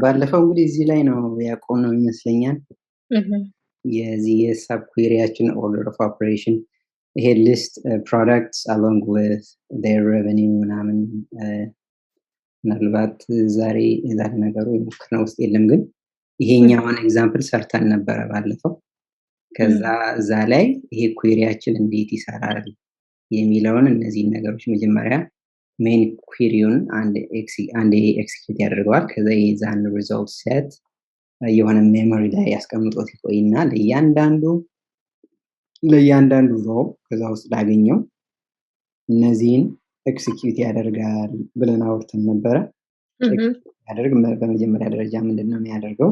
ባለፈው እንግዲህ እዚህ ላይ ነው ያቆምነው ይመስለኛል። Mhm. የዚህ የሳብ ኩዌሪያችን ኦርደር ኦፍ ኦፕሬሽን ይሄ ሊስት ፕሮዳክትስ አሎንግ ዊዝ ዴር ሬቨኒው ምናምን ምናልባት ዛሬ የዛሬ ነገሩ የሞከርነው ውስጥ የለም፣ ግን ይሄኛውን ኤግዛምፕል ሰርተን ነበረ ባለፈው። ከዛ እዛ ላይ ይሄ ኩዌሪያችን እንዴት ይሰራል የሚለውን እነዚህን ነገሮች መጀመሪያ ሜን ኩዌሪውን አንድ ኤክሲኪዩት ያደርገዋል። ከዛ የዛን ሪዛልት ሴት የሆነ ሜሞሪ ላይ ያስቀምጦት ይቆይና ለእያንዳንዱ ሮ ከዛ ውስጥ ላገኘው እነዚህን ኤክሲኪዩት ያደርጋል ብለን አውርተን ነበረ። ያደርግ በመጀመሪያ ደረጃ ምንድነው የሚያደርገው?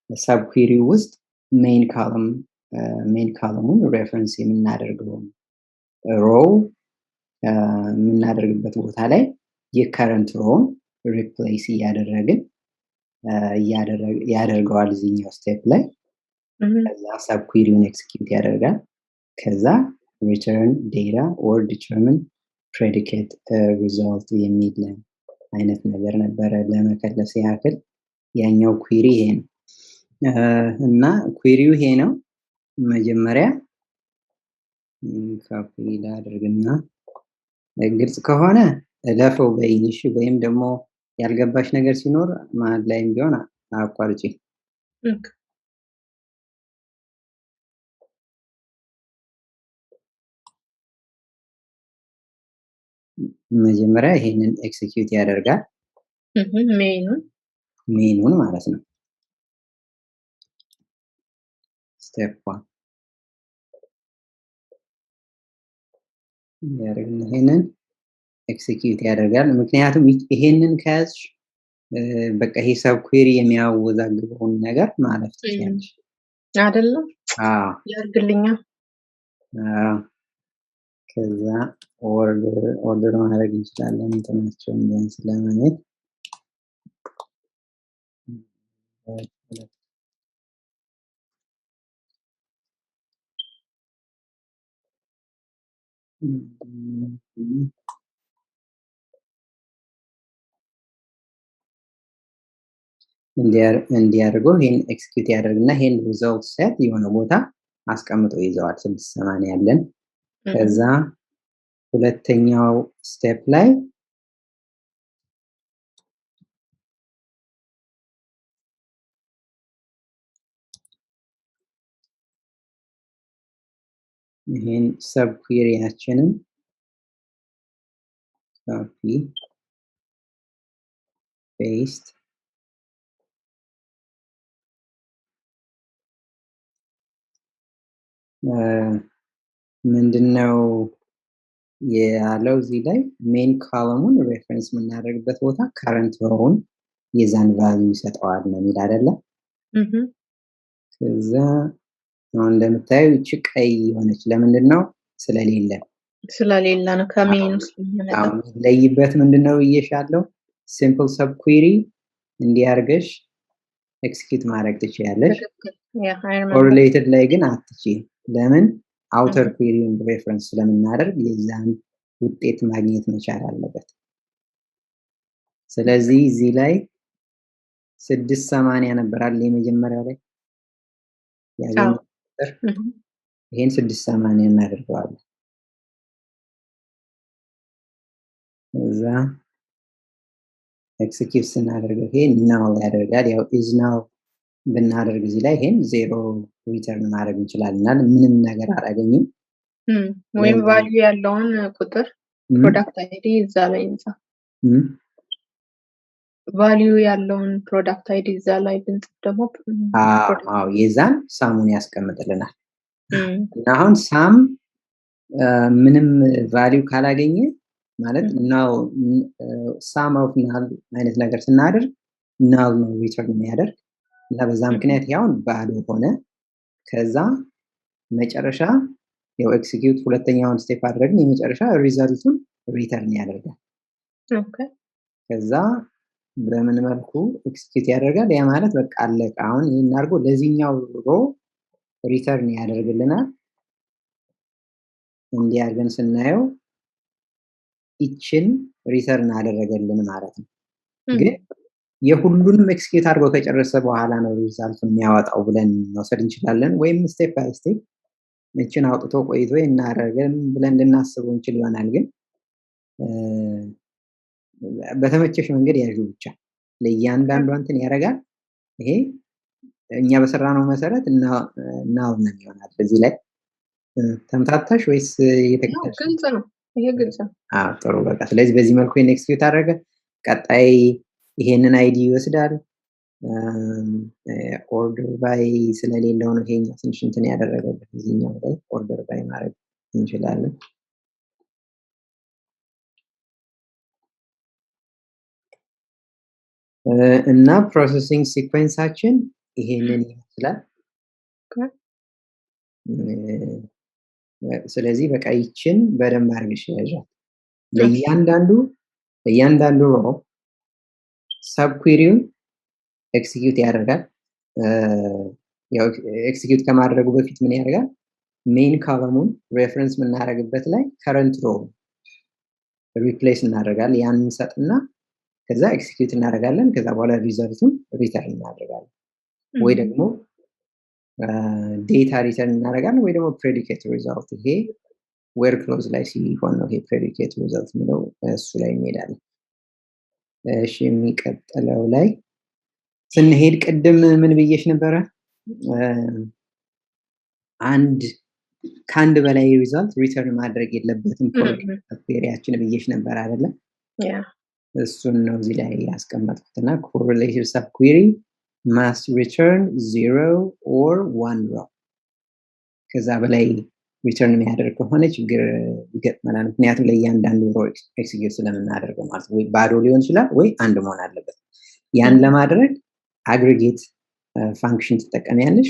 ሰብ ኩዌሪው ውስጥ ሜን ካለሙን ሬፈረንስ የምናደርገው ሮ የምናደርግበት ቦታ ላይ የከረንት ሮውን ሪፕሌስ ያደርገዋል እዚህኛው ስቴፕ ላይ። ከዛ ሰብ ኩዌሪውን ኤክሲኪዩት ያደርጋል። ከዛ ሪተርን ዴታ ኦር ዲተርሚን ፕሬዲኬት ሪዛልት የሚል አይነት ነገር ነበረ ለመከለስ ያክል። ያኛው ኩዌሪ ይሄ ነው እና ኩዌሪው ይሄ ነው። መጀመሪያ ካፒ ላድርግና ግልጽ ከሆነ እለፈው በይንሽ፣ ወይም ደግሞ ያልገባሽ ነገር ሲኖር መሀል ላይም ቢሆን አቋርጪ። መጀመሪያ ይሄንን ኤክሲኪዩት ያደርጋል ሜኑን ማለት ነው። ስቴፕ 1 ይሄንን ኤክሲኪዩት ያደርጋል። ምክንያቱም ይሄንን ከያዝሽ በቃ ሂሳብ ኩዌሪ የሚያወዛግበውን ነገር ማለት ትችላለሽ አይደለም? ያርግልኛ። ከዛ ኦርደር ማድረግ እንችላለን እንትናቸውን ቢያንስ ለማየት። እንዲያደርገው ይሄን ኤክስኪዩት ያደርግና ይሄን ሪዛልት ሴት የሆነ ቦታ አስቀምጦ ይዘዋል 680 ያለን። ከዛ ሁለተኛው ስቴፕ ላይ ይሄን ሰብ ኩዌሪያችንን ኮፒ ፔስት ምንድነው ያለው እዚህ ላይ ሜን ኮለሙን ሬፈረንስ የምናደርግበት ቦታ ከረንት ሮውን የዛን ቫልዩ ይሰጠዋል ነው የሚል አይደለ? ከዛ አሁን እንደምታየው እቺ ቀይ የሆነች ለምንድን ነው? ስለሌለ ነው ከሜን ውስጥ ለይበት ምንድነው ብዬሻለሁ? ሲምፕል ሰብ ኩዌሪ እንዲያርገሽ ኤክስኪዩት ማድረግ ትችያለሽ። ኮሪሌትድ ላይ ግን አትችይም። ለምን? አውተር ኩዌሪውን ሬፈረንስ ስለምናደርግ የዛን ውጤት ማግኘት መቻል አለበት። ስለዚህ እዚህ ላይ 680 ነበራል የመጀመሪያው ላይ ያገኘው ቁጥር። ይሄን 680 እናደርገዋለን። እዛ ኤክስኪዩት ስናደርገው ይሄን ናው ያደርጋል። ያው ኢዝ ናው ብናደርግ እዚህ ላይ ይሄን 0 ሪተርን ማድረግ እንችላለን። ምንም ነገር አላገኝም። ወይም ቫልዩ ያለውን ቁጥር ፕሮዳክት አይዲ እዛ ላይ እንጻፍ። ቫልዩ ያለውን ፕሮዳክት አይዲ እዛ ላይ ብንጽፍ ደግሞ የዛን ሳሙን ያስቀምጥልናል። እና አሁን ሳም ምንም ቫልዩ ካላገኘ ማለት ናው ሳም ኦፍ ናል አይነት ነገር ስናደርግ ናል ነው ሪተርን የሚያደርግ እና በዛ ምክንያት ያውን ባዶ ሆነ። ከዛ መጨረሻ ያው ኤክሲኪዩት ሁለተኛውን ስቴፕ አድርገን የመጨረሻ ሪዛልቱን ሪተርን ያደርጋል። ኦኬ ከዛ በምን መልኩ ኤክሲኪዩት ያደርጋል? ያ ማለት በቃ አለቀ። አሁን ይሄን አድርጎ ለዚህኛው ሮ ሪተርን ያደርግልናል። እንዲያርገን ስናየው ኢችን ሪተርን አደረገልን ማለት ነው። ግን የሁሉንም ኤክስኪዩት አድርጎ ከጨረሰ በኋላ ነው ሪዛልት የሚያወጣው ብለን መውሰድ እንችላለን። ወይም ስቴፕ ባይ ስቴፕ እችን አውጥቶ ቆይቶ እናደርገን ብለን ልናስበው እንችል ይሆናል። ግን በተመቸሽ መንገድ ያዡ ብቻ ለእያንዳንዱ እንትን ያደርጋል። ይሄ እኛ በሰራነው መሰረት እናው ነው ይሆናል። በዚህ ላይ ተምታታሽ ወይስ የተከታተልሽ? ግልጽ ነው። ይሄ ግልጽ ነው። ጥሩ በቃ ስለዚህ በዚህ መልኩ ኤክስኪዩት አደረገ። ቀጣይ ይሄንን አይዲ ይወስዳል። ኦርደር ባይ ስለሌለው ነው ይሄኛው ትንሽ እንትን ያደረገበት። እዚህኛው ላይ ኦርደር ባይ ማድረግ እንችላለን። እና ፕሮሰሲንግ ሲኩዌንሳችን ይሄንን ይመስላል። ስለዚህ በቃ ይችን በደንብ አድርገሽ ያዣት። ለእያንዳንዱ ሮ ሰብ ኩዌሪውን ኤክሲኪዩት ያደርጋል። ያው ኤክሲኪዩት ከማድረጉ በፊት ምን ያደርጋል? ሜን ኮለሙን ሬፈረንስ የምናደርግበት ላይ ከረንት ሮ ሪፕሌስ እናደርጋለን። ያንን እንሰጥና ከዛ ኤክሲኪዩት እናደርጋለን። ከዛ በኋላ ሪዘልቱን ሪተርን እናደርጋለን። ወይ ደግሞ ዴታ ሪተርን እናደርጋለን ወይ ደግሞ ፕሬዲኬት ሪዛልት። ይሄ ዌር ክሎዝ ላይ ሲሆን ነው ይሄ ፕሬዲኬት ሪዛልት የሚለው እሱ ላይ እንሄዳለን። እሺ የሚቀጥለው ላይ ስንሄድ ቅድም ምን ብዬሽ ነበረ? ከአንድ በላይ ሪዛልት ሪተርን ማድረግ የለበትም ኮሪያችን ብዬሽ ነበር አይደለ? እሱን ነው እዚህ ላይ ያስቀመጥኩትና ኮሪሌቲቭ ሰብ ኩዌሪ must return 0 or 1 row። ከዛ በላይ ሪተርን የሚያደርግ ከሆነ ችግር ይገጥመናል። ምክንያቱም ለእያንዳንዱ ሮ ኤክሲኪዩት ስለምናደርገው ማለት ነው። ወይ ባዶ ሊሆን ይችላል ወይ አንድ መሆን አለበት። ያን ለማድረግ አግሪጌት ፋንክሽን ትጠቀሚያለሽ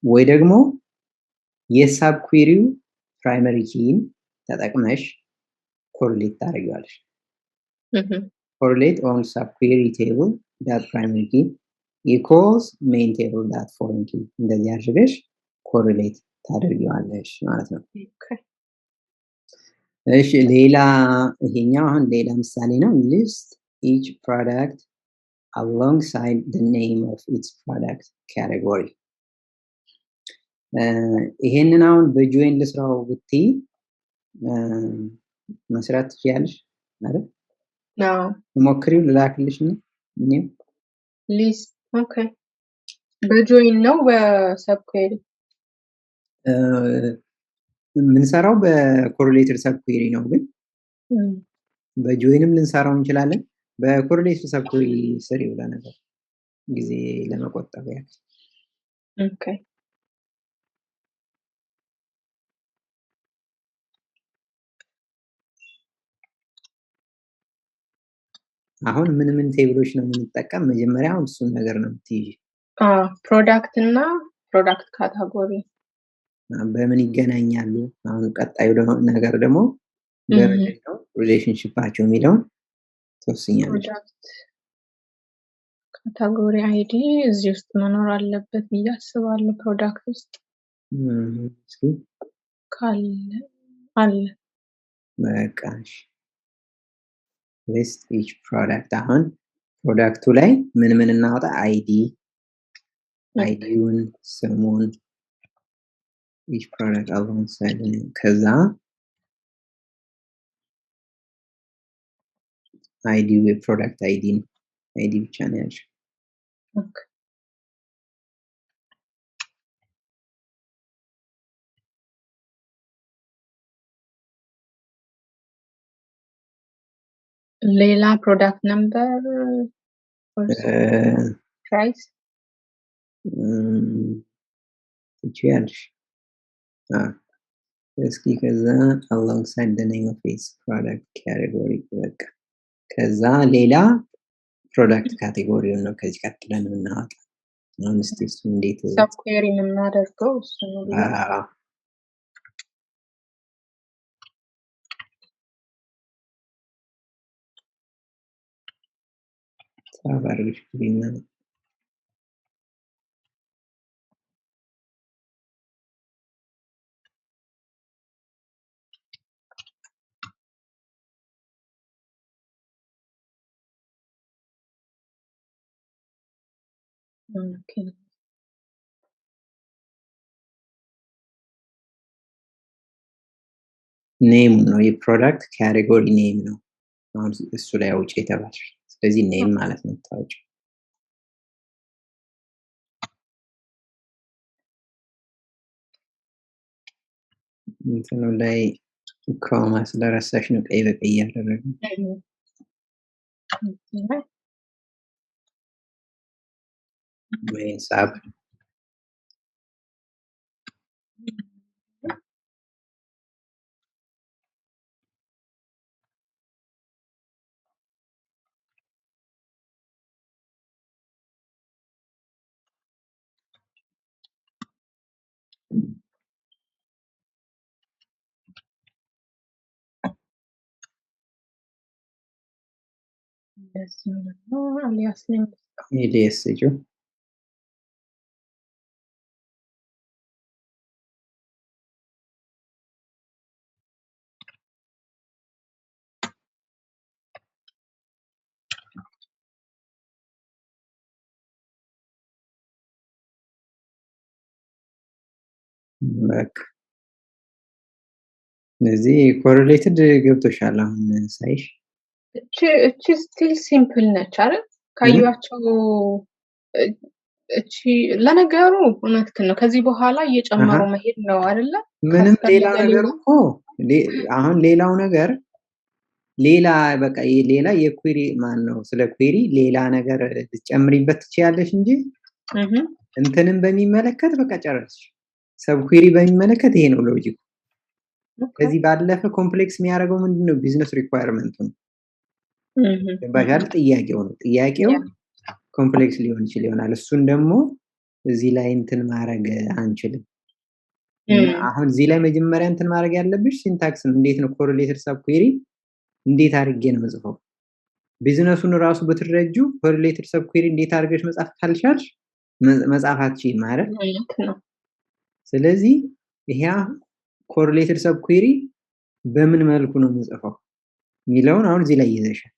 ወይ ደግሞ የሳብ ኩዌሪው ፕራይመሪ ኪን ተጠቅመሽ ኮሪሌት ታደርጊዋለሽ። correlate on subquery table that primary key equals main table that foreign key እንደዚህ አድርገሽ ኮሪሌት ታደርጊዋለሽ ማለት ነው። እሺ ሌላ ይሄኛው አሁን ሌላ ምሳሌ ነው። list each product alongside the name of its product category። ይሄንን አሁን በጆይን ልስራው ብትይ መስራት ትችያለሽ አይደል? ሞክሪው ልላክልሽ ነው። ሊስት ኦኬ። በጆይን ነው በሰብ ኩዌሪ የምንሰራው በኮሪሌትድ ሰብ ኩዌሪ ነው። ግን በጆይንም ልንሰራው እንችላለን። በኮሪሌትድ ሰብ ኩዌሪ ስሪ ብላ ነበር ጊዜ ለመቆጠብ ያክል። ኦኬ አሁን ምን ቴብሎች ነው የምንጠቀም? መጀመሪያ አሁን እሱን ነገር ነው የምትይዥ። ፕሮዳክት እና ፕሮዳክት ካታጎሪ በምን ይገናኛሉ? አሁን ቀጣዩ ነገር ደግሞ በምንድን ነው ሪሌሽንሺፓቸው የሚለውን ተወስኛለሽ። ካታጎሪ አይዲ እዚህ ውስጥ መኖር አለበት ብዬ አስባለሁ። ፕሮዳክት ውስጥ ካለ አለ። በቃሽ ሊስት ኢች ፕሮዳክት። አሁን ፕሮዳክቱ ላይ ምን እናወጣ? አይዲውን፣ ስሙን ኢች ፕሮዳክት alongside ከዛ አይዲው የፕሮዳክት አይዲ ነው። አይዲ ብቻ ነው ያልሽው። ኦኬ ሌላ ፕሮዳክት ነምበር ፕራይስ ትችያለሽ። እስኪ ከዛ alongside the name of its product category በቃ ከዛ ሌላ ፕሮዳክት ካቴጎሪውን ነው ከዚህ ቀጥለን የምናወጣው። አሁን እስቲ እሱ እንዴት ሰብ ኩዌሪ የምናደርገው እሱ ነው። ሳባርሽ ቢና ኦኬ ኔም ነው የፕሮዳክት ካቴጎሪ ኔም ነው። አሁን እሱ ላይ አውጪ የተባልሽ። ስለዚህ ኔም ማለት ነው ታውጪ። እንትኑ ላይ ኮማ ስለረሳሽ ነው ቀይ በቀይ ያደረገው። ወይ ሳብ alias name ኤሊያስ ጆ በቃ እዚህ ኮሪሌትድ ገብቶሻል አሁን ሳይሽ። እቺ ስቲል ሲምፕል ነች አይደል? ካያቸው እቺ ለነገሩ እውነት ነው። ከዚህ በኋላ እየጨመሩ መሄድ ነው አይደለ? ምንም ሌላ ነገር እኮ አሁን ሌላው ነገር ሌላ በቃ ሌላ የኩዌሪ ማን ነው ስለ ኩዌሪ ሌላ ነገር ልትጨምሪበት ትችያለሽ እንጂ እንትንም በሚመለከት በቃ ጨረስሽ። ሰብ ኩዌሪ በሚመለከት ይሄ ነው ሎጂኩ። ከዚህ ባለፈ ኮምፕሌክስ የሚያደርገው ምንድነው? ቢዝነስ ሪኳየርመንት ነው። ባሻል ጥያቄው ነው። ጥያቄው ኮምፕሌክስ ሊሆን ይችላል። እሱን ደግሞ እዚህ ላይ እንትን ማድረግ አንችልም። አሁን እዚህ ላይ መጀመሪያ እንትን ማድረግ ያለብሽ ሲንታክስ ነው። እንዴት ነው ኮሪሌትድ ሰብ ኩዌሪ እንዴት አድርጌ ነው መጽፈው? ቢዝነሱን ራሱ በትረጁ ኮሪሌትድ ሰብ ኩዌሪ እንዴት አድርገሽ መጻፍ ካልቻልሽ መጻፋችሁ ማለት ነው። ስለዚህ ይሄ ኮሪሌትድ ሰብ ኩዌሪ በምን መልኩ ነው መጽፈው የሚለውን አሁን እዚህ ላይ ይዘሻል።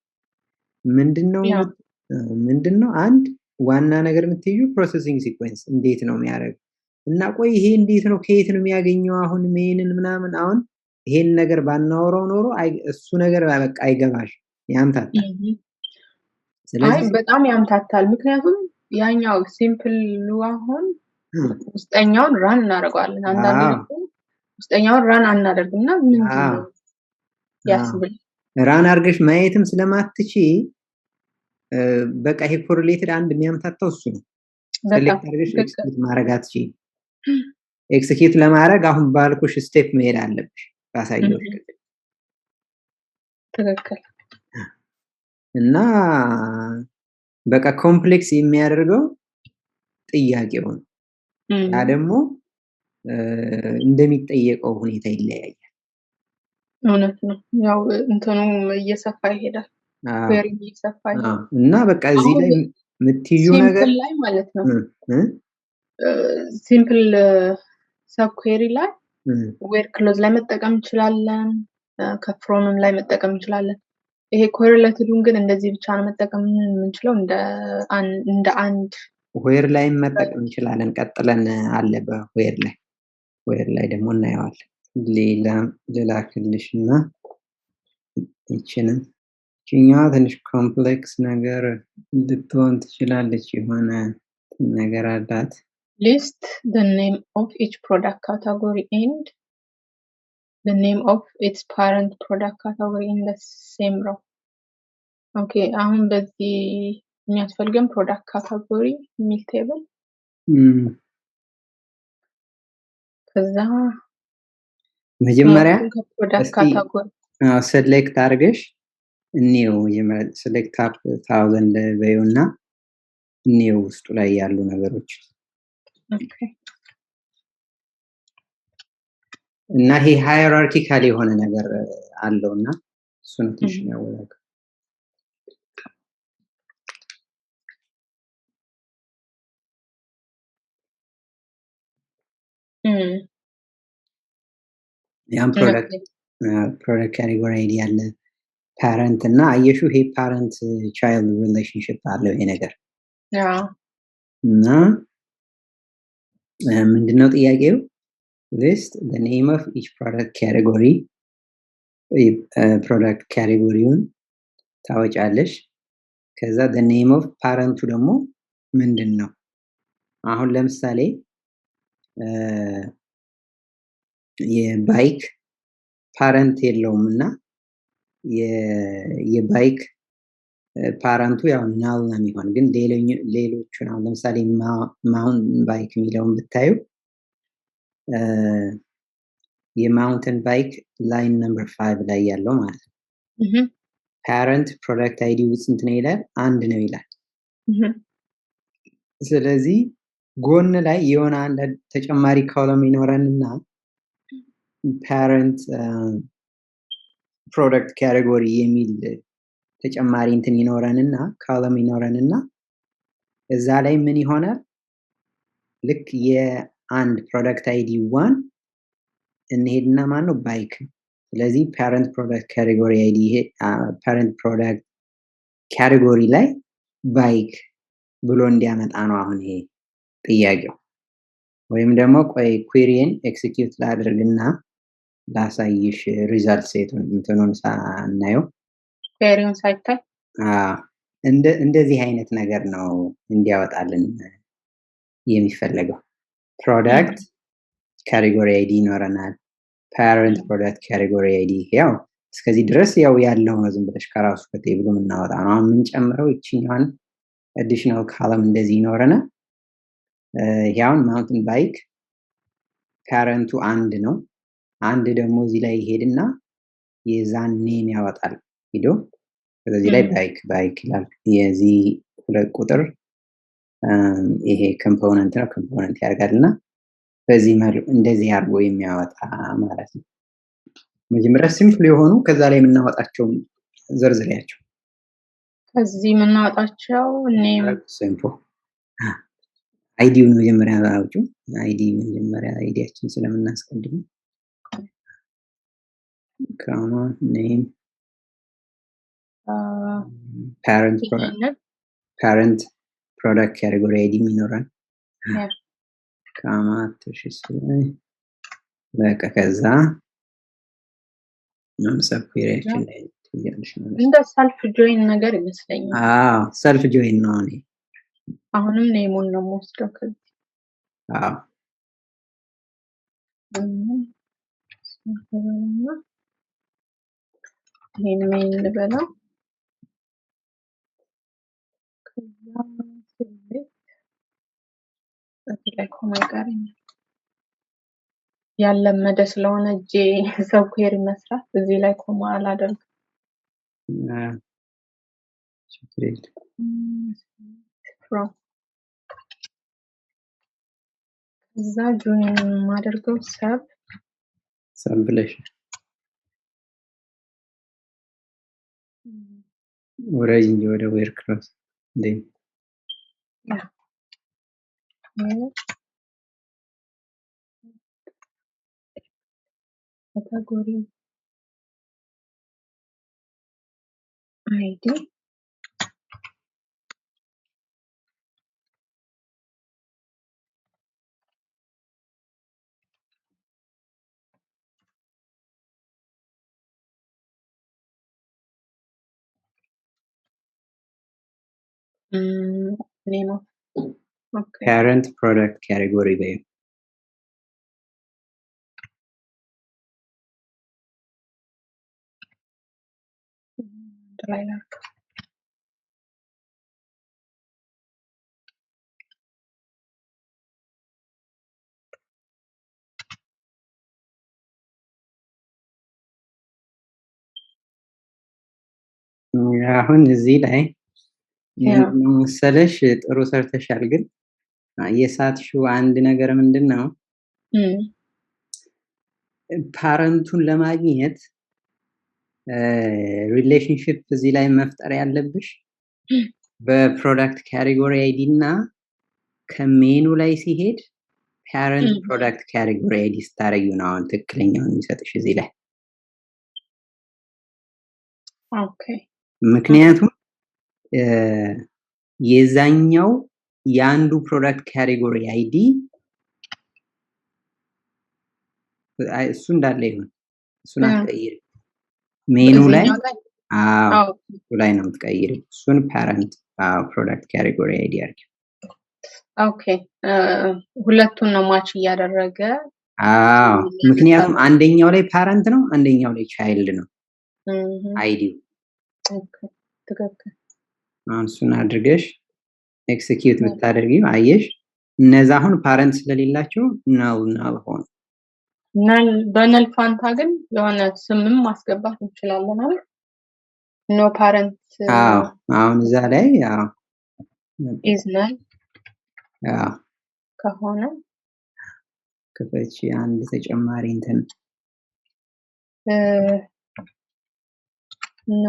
ምንድነው አንድ ዋና ነገር የምትይዩ ፕሮሰሲንግ ሲኩዌንስ እንዴት ነው የሚያደርገው እና ቆይ ይሄ እንዴት ነው ከየት ነው የሚያገኘው አሁን ሜንን ምናምን አሁን ይሄን ነገር ባናወራው ኖሮ እሱ ነገር በቃ አይገባሽ ያምታታል። ስለዚህ በጣም ያምታታል። ምክንያቱም ያኛው ሲምፕል አሁን ውስጠኛውን ራን እናደርገዋለን። አንዳንዴ ውስጠኛውን ራን አናደርግና ምንድነው ያስብል ራን አድርገሽ ማየትም ስለማትቺ በቃ ይሄ ኮሪሌትድ አንድ የሚያምታታው እሱ ነው። ሴሌክት አድርገሽ ኤክስኪዩት ማድረግ አትችይም። ኤክስኪዩት ለማድረግ አሁን ባልኩሽ ስቴፕ መሄድ አለብሽ ባሳየውሽ። ትክክል። እና በቃ ኮምፕሌክስ የሚያደርገው ጥያቄው ነው። ያ ደግሞ እንደሚጠየቀው ሁኔታ ይለያያል። እውነት ነው። ያው እንትኑ እየሰፋ ይሄዳል። ቬሪ እየሰፋ ይሄዳል። እና በቃ እዚህ ላይ የምትይዩ ነገር ላይ ማለት ነው ሲምፕል ሰብ ኩዌሪ ላይ ዌር ክሎዝ ላይ መጠቀም እንችላለን፣ ከፍሮምም ላይ መጠቀም እንችላለን። ይሄ ኮሪሌትዱን ግን እንደዚህ ብቻ ነው መጠቀም የምንችለው እንደ አንድ ዌር ላይ መጠቀም እንችላለን። ቀጥለን አለ በዌር ላይ ደግሞ እናየዋለን። ሌላ ልላክልሽና ይችኛዋ ትንሽ ኮምፕሌክስ ነገር ልትሆን ትችላለች። የሆነ ነገር አላት። list the name of each product category and the name of its parent product category in the same row. okay አሁን በዚህ የሚያስፈልገን ፕሮዳክት ካታጎሪ የሚል ቴብል ከዛ መጀመሪያ ፕሮዳክት ካታጎሪ ሴሌክት አድርገሽ እኔው ሴሌክት አፕ 1000 በዩና እኔው ውስጡ ላይ ያሉ ነገሮች እና ይሄ ሃይራርኪካል የሆነ ነገር አለውና እሱን ትንሽ ያወራክ ያም ፕሮዳክት ካቴጎሪ አይዲ ያለ ፓረንት እና አየሹ ይሄ ፓረንት ቻይልድ ሪሌሽንሺፕ አለው ይሄ ነገር እና ምንድነው ጥያቄው? list the name of each product category ፕሮዳክት ካቴጎሪውን ታወጫለሽ። ከዛ the name of parent ደግሞ ምንድነው? አሁን ለምሳሌ የባይክ ፓረንት የለውምና የባይክ ፓረንቱ ያው ናል ነው የሚሆን። ግን ሌሎቹን አሁን ለምሳሌ ማውንትን ባይክ የሚለውን ብታዩ የማውንተን ባይክ ላይን ነምበር 5 ላይ ያለው ማለት ነው። ፓረንት ፕሮዳክት አይዲ ስንት ነው ይላል? 1 ነው ይላል። ስለዚህ ጎን ላይ የሆነ አንድ ተጨማሪ ኮለም ይኖረንና ፓረንት ፕሮዳክት ካቴጎሪ የሚል ተጨማሪ እንትን ይኖረንና ኮለም ይኖረንና እዛ ላይ ምን ይሆናል? ልክ የአንድ ፕሮዳክት አይዲ 1 እንሄድና ማን ነው ባይክ። ስለዚህ ፓረንት ፕሮዳክት ካቴጎሪ አይዲ ይሄ ፓረንት ፕሮዳክት ካቴጎሪ ላይ ባይክ ብሎ እንዲያመጣ ነው አሁን ይሄ ጥያቄው። ወይም ደግሞ ቆይ ኩዌሪን ኤክሲኪዩት ላድርግና ላሳይሽ ሪዛልት ሴቱን እንትኑን ሳናየው ኩዌሪውን ሳይታይ እንደዚህ አይነት ነገር ነው እንዲያወጣልን የሚፈለገው። ፕሮዳክት ካቴጎሪ አይዲ ይኖረናል። ፓረንት ፕሮዳክት ካቴጎሪ አይዲ ያው እስከዚህ ድረስ ያው ያለው ነው። ዝም ብለሽ ከራሱ ከቴብሉ የምናወጣ ነው። አሁን የምንጨምረው ይችኛዋን አዲሽናል ኮለም እንደዚህ ይኖረናል። ያውን ማውንቴን ባይክ ፓረንቱ 1 ነው። 1 ደግሞ እዚህ ላይ ይሄድና የዛን ኔም ያወጣል ሄዶ ስለዚህ ላይ ባይክ ይላል። የዚህ 2 ቁጥር ይሄ ኮምፖነንት ነው። ኮምፖነንት ያርጋልና በዚህ መልኩ እንደዚህ አርጎ የሚያወጣ ማለት ነው። መጀመሪያ ሲምፕል የሆኑ ከዛ ላይ የምናወጣቸው ዘርዝሪያቸው ከዚህ የምናወጣቸው ኔም ሲምፕል አይዲውን መጀመሪያ አውጪ። አይዲ መጀመሪያ አይዲያችን ስለምናስቀድም ካማ ኔም ፓረንት ፕሮዳክት ካቴጎሪ አይዲ ይኖራል። ካማ በቃ ከዛ ነው ሰብኩዌሪያችን ላይ እንደ ሰልፍ ጆይን ነገር ይመስለኛል። ሰልፍ ጆይን ነው። አሁንም ኔሙን ነው የምወስደው ከዚህ ሜን ልበለው። እዚህ ላይ ኮማ ይቀረኛል። ያለመደ ስለሆነ ሰብኩዌሪ መስራት እዚህ ላይ ኮማ አላደርግም። እዛ ጆይን ማደርገው ሰብ ብለሽ ወራጅ እንጂ ወደ ዌር ክላስ እንዴ ካቴጎሪ አይዲ name of parent product category there. አሁን እዚህ ላይ መሰለሽ ጥሩ ሰርተሻል። ግን የሳትሽው አንድ ነገር ምንድነው? ፓረንቱን ለማግኘት ሪሌሽንሺፕ እዚህ ላይ መፍጠር ያለብሽ በፕሮዳክት ካቴጎሪ አይዲ እና ከሜኑ ላይ ሲሄድ ፓረንት ፕሮዳክት ካቴጎሪ አይዲ ስታረጊው ነው አሁን ትክክለኛውን የሚሰጥሽ እዚህ ላይ። ኦኬ። ምክንያቱም የዛኛው የአንዱ ፕሮዳክት ካቴጎሪ አይዲ እሱ እንዳለ ይሁን። እሱን አትቀይሪ። ሜኑ ላይ እሱ ላይ ነው የምትቀይሪ። እሱን ፓረንት ፕሮዳክት ካቴጎሪ አይዲ አድርጊ። ኦኬ ሁለቱን ነው ማች እያደረገ። ምክንያቱም አንደኛው ላይ ፓረንት ነው፣ አንደኛው ላይ ቻይልድ ነው አይዲው። ኦኬ ትክክል። አሁን እሱን አድርገሽ ኤክስኪዩት ብታደርጊው አየሽ፣ እነዛ አሁን ፓረንት ስለሌላቸው ነው ሆነ። በነል ፋንታ ግን የሆነ ስምም ማስገባት እንችላለን አይደል? ኖ ፓረንት አሁን እዛ ላይ ኢዝ ነል ከሆነ ከፈቺ አንድ ተጨማሪ እንትን ኖ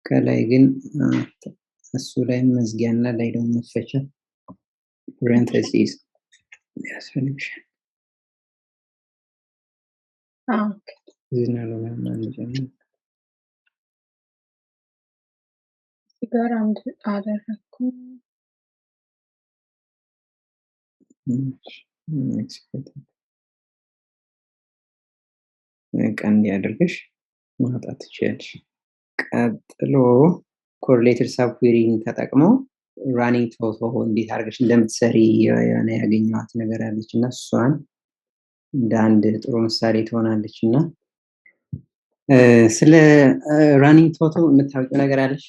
ከላይ ግን እሱ ላይ መዝጊያና ላይ ደግሞ መክፈቻ parentheses ያስፈልግሻል። ኦኬ ዚናሉ ለማንኛውም ሲጋራ አንድ አደረኩ። ቀን እንዲያደርግሽ ማውጣት ትችላለሽ። ቀጥሎ ኮሪሌትድ ሳብ ኩዌሪን ተጠቅመው ራኒንግ ቶቶ እንዴት አድርገሽ እንደምትሰሪ የሆነ ያገኘኋት ነገር አለች እና እሷን እንደ አንድ ጥሩ ምሳሌ ትሆናለች። እና ስለ ራኒንግ ቶቶ የምታውቂው ነገር አለሽ?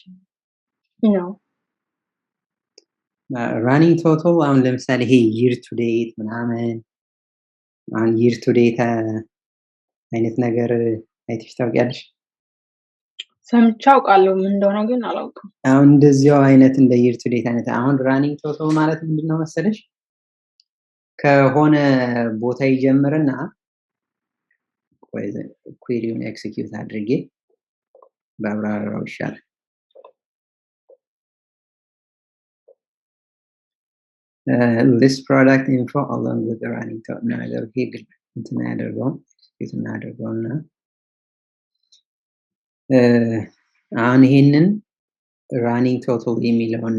ራኒንግ ቶቶ አሁን ለምሳሌ ይሄ ይር ቱ ዴት ምናምን አሁን ይር ቱ ዴት አይነት ነገር አይተሽ ታውቂያለሽ? ሰምቼ አውቃለሁ፣ ምን እንደሆነ ግን አላውቅም። አሁን እንደዚያው አይነት እንደ ይር ቱ ዴት አይነት አሁን ራኒንግ ቶቶ ማለት ምንድነው መሰለሽ? ከሆነ ቦታ ይጀምርና ኩዌሪውን ኤክሲኪዩት አድርጌ በአብራራው ይሻላል። list product info along with the running total ነገር ግን እንትን ያደርገው ኤክሲኪዩት እናደርገውና አሁን ይሄንን ራኒንግ ቶታል የሚለውን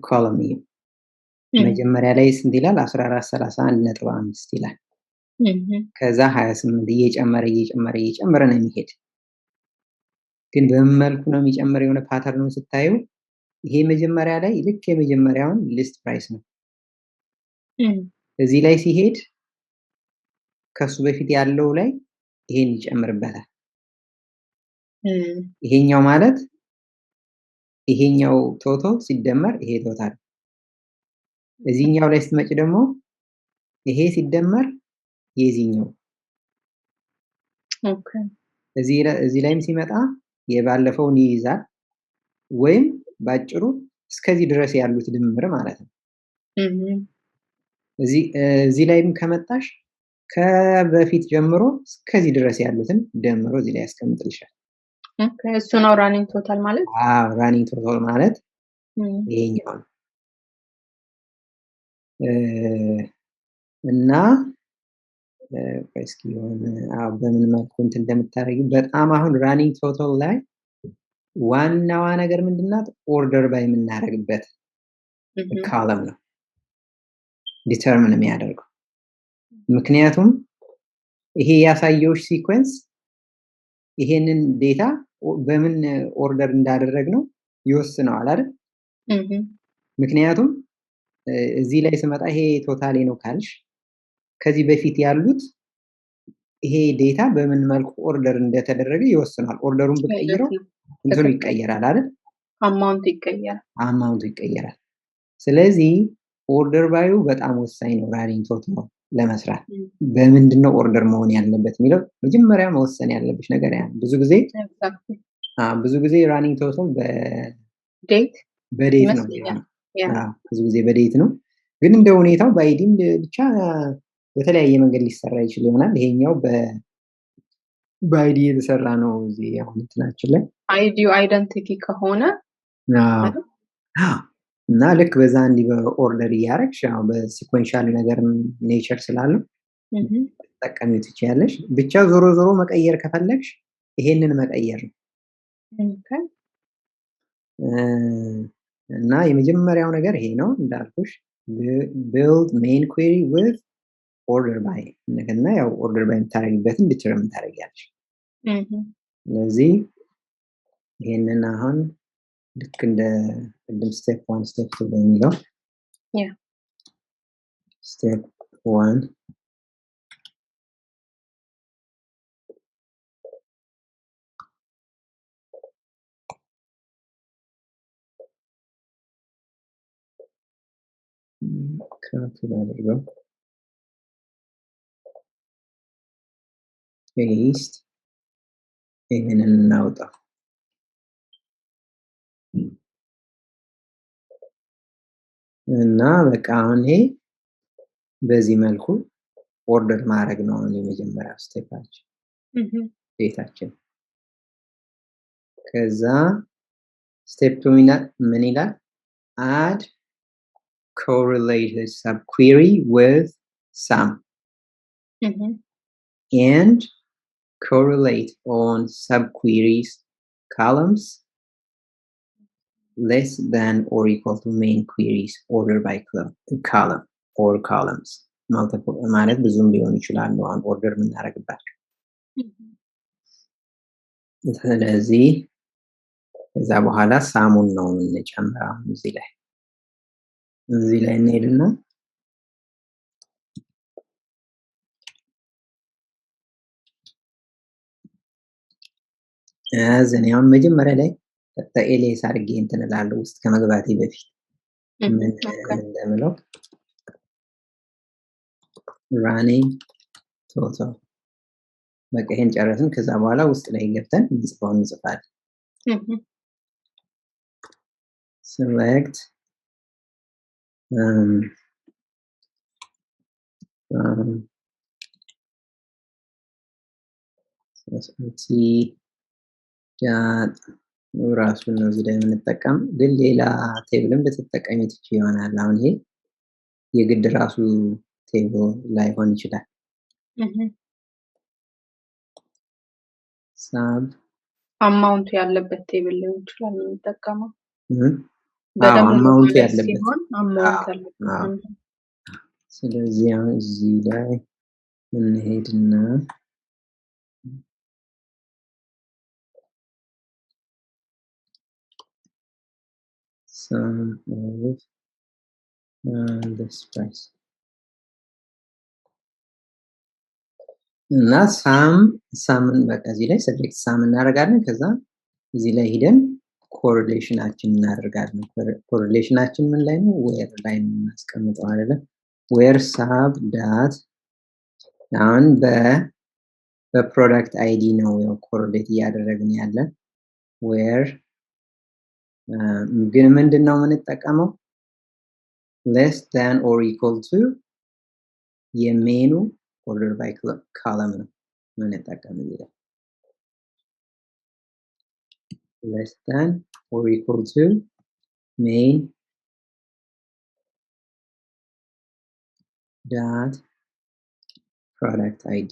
ኮለም መጀመሪያ ላይ ስንት ይላል? 1431.5 ይላል። ከዛ 28 እየጨመረ ነው የሚሄድ። ግን በምን መልኩ ነው የሚጨምረው? የሆነ ፓተርኑን ስታዩ ይሄ መጀመሪያ ላይ ልክ የመጀመሪያውን ሊስት ፕራይስ ነው። እዚህ ላይ ሲሄድ ከሱ በፊት ያለው ላይ ይሄን ይጨምርበታል። ይሄኛው ማለት ይሄኛው ቶታል ሲደመር ይሄ ቶታል። እዚህኛው ላይ ስትመጪ ደግሞ ይሄ ሲደመር የዚህኛው ኦኬ። እዚህ ላይም ሲመጣ የባለፈውን ይይዛል ወይም ባጭሩ እስከዚህ ድረስ ያሉት ድምር ማለት ነው። እዚህ ላይም ከመጣሽ ከበፊት ጀምሮ እስከዚህ ድረስ ያሉትን ደምሮ እዚህ ላይ ያስቀምጥልሻል። ኦኬ እሱ ነው ራኒንግ ቶታል ማለት? ራኒንግ ቶታል ማለት ይሄኛው ነው። እና እስኪ በምን መልኩ እንትን እንደምታደርጊ በጣም አሁን ራኒንግ ቶታል ላይ ዋናዋ ነገር ምንድናት? ኦርደር ባይ የምናደርግበት ካለም ነው ዲተርሚን የሚያደርገው። ምክንያቱም ይሄ ያሳየውሽ ሲኩዌንስ ይሄንን ዴታ በምን ኦርደር እንዳደረግነው ይወስነዋል አይደል? ምክንያቱም እዚህ ላይ ስመጣ ይሄ ቶታሌ ነው ካልሽ ከዚህ በፊት ያሉት ይሄ ዴታ በምን መልኩ ኦርደር እንደተደረገ ይወስናል። ኦርደሩን ብትቀይረው እንትኑ ይቀየራል አይደል? አማውንቱ ይቀየራል። ስለዚህ ኦርደር ባዩ በጣም ወሳኝ ነው ራኒንግ ቶታል ለመስራት። በምንድነው ኦርደር መሆን ያለበት የሚለው መጀመሪያ መወሰን ያለብሽ ነገር ያ ብዙ ጊዜ ራኒንግ ቶታል በዴት ነው። ብዙ ጊዜ በዴት ነው፣ ግን እንደ ሁኔታው በአይዲም ብቻ በተለያየ መንገድ ሊሰራ ይችል ይሆናል። ይሄኛው በአይዲ የተሰራ ነው። እዚህ አሁን እንትናችን ላይ አይዲው አይደንቲቲ ከሆነ እና ልክ በዛ እንዲህ በኦርደር እያደረግሽ ያው በሲኮንሻል ነገር ኔቸር ስላለው ተጠቀሚው ትችያለሽ። ብቻ ዞሮ መቀየር ከፈለግሽ ይሄንን መቀየር ነው። Okay. እና የመጀመሪያው ነገር ይሄ ነው እንዳልኩሽ build main query with order by እና ያው order by የምታደርጊበትን determine ታደርጊያለሽ። ስለዚህ ይሄንን አሁን ልክ እንደ ቅድም step 1 step 2 በሚለው step 1 ካፕል አድርገው paste ይሄንን እናውጣ እና በቃ አሁን ይሄ በዚህ መልኩ ኦርደር ማድረግ ነው የመጀመሪያው ስቴፓችን ቤታችን። ከዛ ስቴፕ 2 ምን ይላል? add correlated subquery with sum and correlate on subqueries columns less than or equal to main queries order by column or columns. multiple ማለት ብዙም ሊሆን ይችላል ነው ኦርደር የምናደርግባቸው። ስለዚህ ከዛ በኋላ ሳሙን ነው የምንጨምረው እዚህ ላይ እንሄድና አሁን መጀመሪያ ላይ ኤልኤስ አድርጌ እንትን እላለሁ ውስጥ ከመግባቴ በፊት ምን እንደምለው running total በቃ ይሄን ጨረስን። ከዛ በኋላ ውስጥ ላይ ገብተን እንጽፋለን። select ራሱን ነው እዚህ ላይ የምንጠቀም፣ ግን ሌላ ቴብልም በተጠቀሚ ትችይ ይሆናል። አሁን ይሄ የግድ ራሱ ቴብል ላይሆን ይችላል። ሳብ አማውንቱ ያለበት ቴብል ሊሆን ይችላል የምንጠቀመው። አማውንቱ ያለበት አማውንት ያለበት። ስለዚህ አሁን እዚህ ላይ እንሄድና sum of this price እና ሳምን በቃ እዚህ ላይ select ሳም እናደርጋለን። ከዛ እዚህ ላይ ሄደን ኮሪሌሽናችን እናደርጋለን። ኮሪሌሽናችን ምን ላይ ነው? ዌር ላይ ነው እናስቀምጠው አይደለ? ዌር ሳብ ዳት አሁን በፕሮዳክት አይዲ ነው ያው ኮሪሌት እያደረግን ያለን። ዌር ግን ምንድነው የምንጠቀመው? less than or equal to የሜኑ order by column ነው የምንጠቀመው ይላል። less than or equal to main dot product id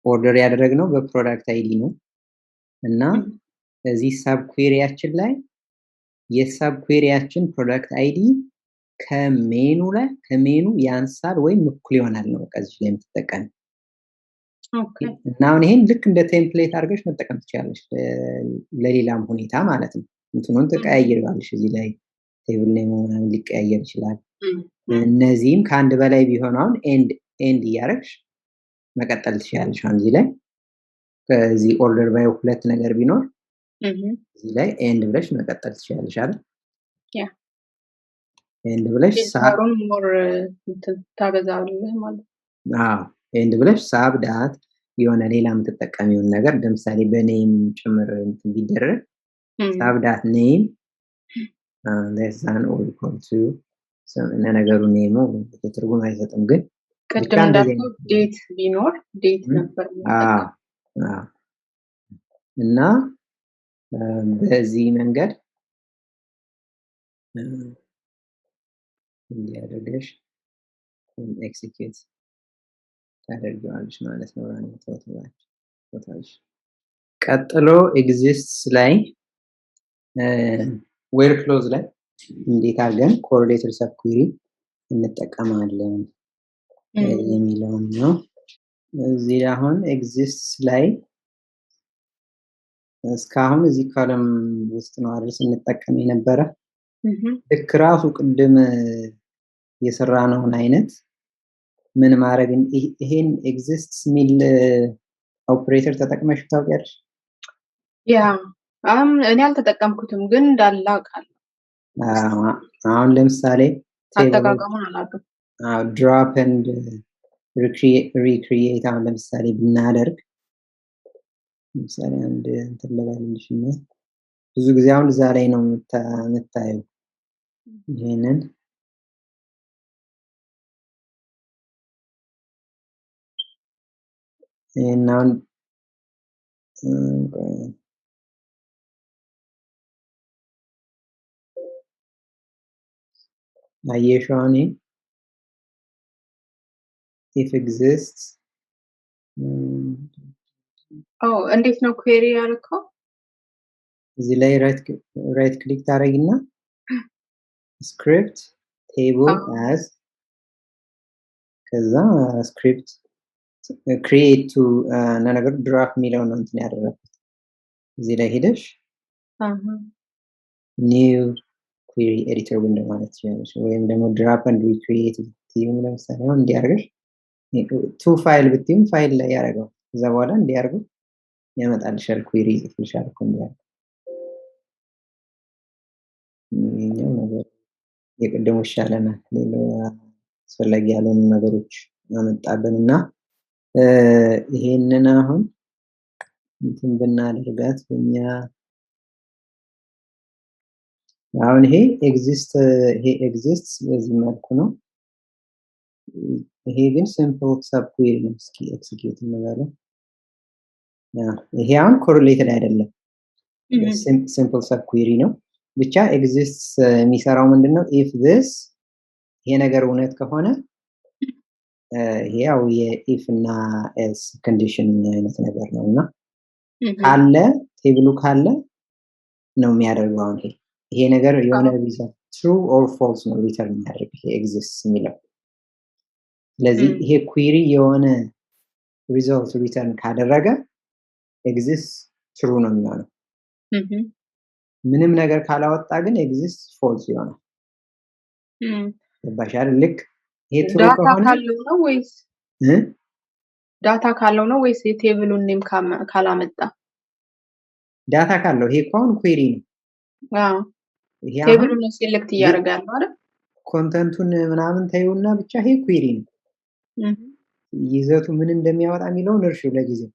ኦርደር ያደረግነው በፕሮዳክት አይዲ ነው እና እዚህ ሰብ ኩዌሪያችን ላይ የሰብ ኩዌሪያችን ፕሮዳክት አይዲ ከሜኑ ያንሳል ወይም እኩል ይሆናል ነው ከዚህ ላይ የምትጠቀም። ኦኬ እና አሁን ይሄን ልክ እንደ ቴምፕሌት አድርገሽ መጠቀም ትችላለሽ ለሌላም ሁኔታ ማለት ነው። እንትኑን ተቀያይራለሽ እዚህ ላይ ቴብል ኔም ምናምን ሊቀያየር ይችላል። እነዚህም ከአንድ በላይ ቢሆን አሁን ኤንድ እያደረግሽ መቀጠል ትችላለሽ። አሁን እዚህ ላይ ከዚህ ኦርደር ባይ ሁለት ነገር ቢኖር እዚህ ላይ ኤንድ ብለሽ መቀጠል ትችላለሽ አይደል? ያ ኤንድ ብለሽ ሳሩን ሞር ታበዛለህ ማለት አዎ ኤንድ ብለሽ ሳብ ዳት የሆነ ሌላ የምትጠቀሚውን ነገር ለምሳሌ በኔም ጭምር እንትን ቢደረግ ሳብ ዳት ኔም less than or equal to እና ነገሩ ኔሙ ትርጉም አይሰጥም ግን ቅድም እንዳልኩት ዴት ቢኖር ዴት ነበር እና በዚህ መንገድ እንዲያደርግሽ ኤክሲኪዩት ታደርጊዋለሽ ማለት ነው። ራን ተወጥቷል። ቀጥሎ exists ላይ where clause ላይ እንዴት አድርገን correlated subquery እንጠቀማለን የሚለውን ነው። እዚህ አሁን exists ላይ እስካሁን እዚህ ኮለም ውስጥ ነው አይደል እንጠቀም የነበረ ልክ ራሱ ቅድም የሰራነውን አይነት ምን ማድረግ ይሄን exists ሚል ኦፕሬተር ተጠቅመሽ ታውቂያለሽ? ያ እኔ አልተጠቀምኩትም ግን እንዳላውቃለሁ። አሁን ለምሳሌ አጠቃቀሙን አላውቅም። ድሮፕ ኤንድ ሪክሪኤት አሁን ለምሳሌ ብናደርግ ለምሳሌ አንድ እንትን ልበልልሽ እና ብዙ ጊዜ አሁን እዛ ላይ ነው የምታየው ይሄንን አሁን አየሽዋኔ if exists እንዴት ነው ኩዌሪ ያልከው? እዚህ ላይ ራይት ክሊክ ታደርጊና script table as ከዛ script create to ነገር ድራፍት የሚለው ነው እንትን ያደረኩት እዚህ ላይ ሄደሽ new query editor window ማለት ነው ወይም ደግሞ drop and recreate ቲም ለምሳሌ አሁን እንዲያርገሽ ቱ ፋይል ብትይም ፋይል ላይ ያደርገው ከዛ በኋላ እንዲያርጉ ያመጣልሻል ኩዌሪ ይጽፍልሻል እንዲያርጉ ይሄኛው ነገር የቀደሙ ይሻለናል ሌላው አስፈላጊ ያልሆኑ ነገሮች አመጣብንና ይሄንን አሁን እንትን ብናደርጋት በእኛ አሁን ይሄ exists በዚህ መልኩ ነው። ይሄ ግን simple subquery ነው። እስኪ ኤክሲኪዩት እንበለው። ይሄ አሁን ኮሪሌትድ አይደለም simple subquery ነው። ብቻ exists የሚሰራው ምንድነው if this ይሄ ነገር እውነት ከሆነ ያው የኢፍ እና ኤልስ ኮንዲሽን አይነት ነገር ነውና ካለ ቴብሉ ካለ ነው የሚያደርገው አሁን ይሄ ነገር የሆነ ሪዛልት true or false ነው ሪተርን የሚያደርግ ይሄ exists የሚለው ስለዚህ ይሄ ኩዌሪ የሆነ ሪዛልት ሪተርን ካደረገ exists true ነው የሚሆነው ምንም ነገር ካላወጣ ግን exists false ይሆናል ባሻር ልክ ዳታ ካለው ነው ወይስ ዳታ ካለው ነው ወይስ የቴብሉን ኔም ካላመጣ ዳታ ካለው ይሄ ኮን ኩዌሪ ነው ቴብሉን ሴሌክት ያደርጋል አይደል ኮንተንቱን ምናምን ታዩና ብቻ ይሄ ኩዌሪ ነው ይዘቱ ምን እንደሚያወጣ የሚለውን እርሹ ለጊዜው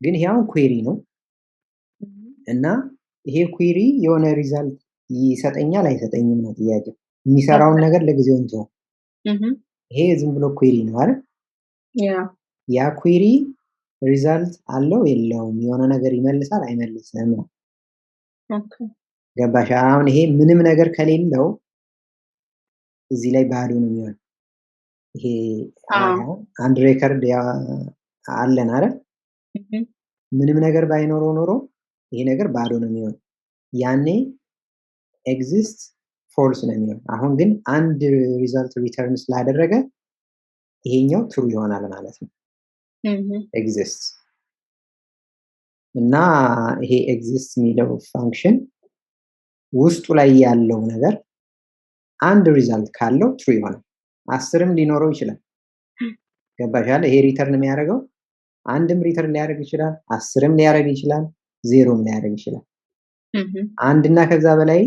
ግን ይሄው ኩዌሪ ነው እና ይሄ ኩዌሪ የሆነ ሪዛልት ይሰጠኛል አይሰጠኝም ነው ጥያቄው የሚሰራውን ነገር ለጊዜው እንተው ይሄ ዝም ብሎ ኩዌሪ ነው አይደል ያ ኩዌሪ ሪዛልት አለው የለውም የሆነ ነገር ይመልሳል አይመልስም ኦኬ ገባሽ አሁን ይሄ ምንም ነገር ከሌለው እዚህ ላይ ባዶ ነው የሚሆነው ይሄ አንድ ሬከርድ አለን አይደል ምንም ነገር ባይኖረው ኖሮ ይሄ ነገር ባዶ ነው የሚሆነው ያኔ ኤግዚስት ፎልስ ነው የሚሆነው አሁን ግን አንድ ሪዛልት ሪተርን ስላደረገ ይሄኛው ትሩ ይሆናል ማለት ነው ኤግዚስት እና ይሄ ኤግዚስት የሚለው ፋንክሽን ውስጡ ላይ ያለው ነገር አንድ ሪዛልት ካለው ትሩ ይሆናል 10ም ሊኖረው ይችላል ገባሻል ይሄ ሪተርን የሚያደርገው አንድም ሪተርን ሊያደርግ ይችላል 10ም ሊያደርግ ይችላል 0ም ሊያደርግ ይችላል አንድና ከዛ በላይ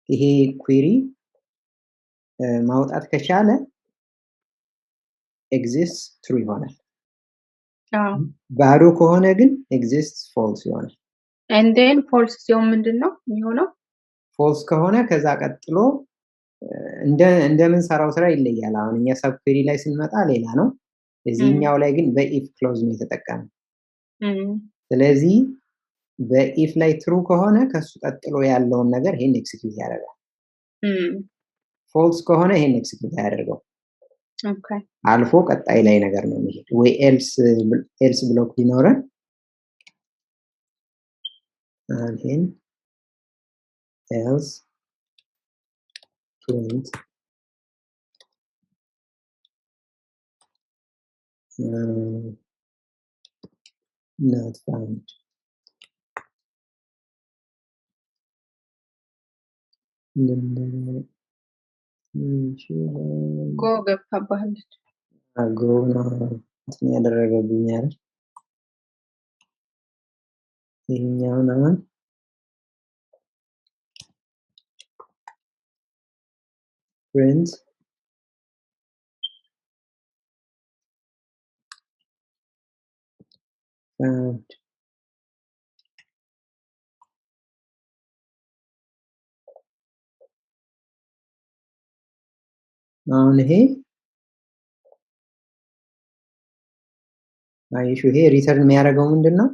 ይሄ ኩዌሪ ማውጣት ከቻለ ኤግዚስት ትሩ ይሆናል ባዶ ከሆነ ግን ኤግዚስት ፎልስ ይሆናል and then false ሲሆን ምንድነው የሚሆነው ፎልስ ከሆነ ከዛ ቀጥሎ እንደምን ሰራው ስራ ይለያል አሁን እኛ ሰብኩዌሪ ላይ ስንመጣ ሌላ ነው እዚህኛው ላይ ግን በኢፍ ክሎዝ ነው የተጠቀመው ስለዚህ በኢፍ ላይ ትሩ ከሆነ ከሱ ቀጥሎ ያለውን ነገር ይሄን ኤክሲኪዩት ያደርጋል ፎልስ ከሆነ ይሄን ኤክሲኪዩት ያደርገው Okay. አልፎ ቀጣይ ላይ ነገር ነው የሚሄድ ወይ ኤልስ ብሎክ ቢኖረን ይሄን ኤልስ print not found Go ገብታባለች። ጎና እንትን ያደረገብኝ አይደል? ይሄኛውን አሁን print found አሁን ይሄ አይሹ ይሄ ሪተርን የሚያደርገው ምንድነው?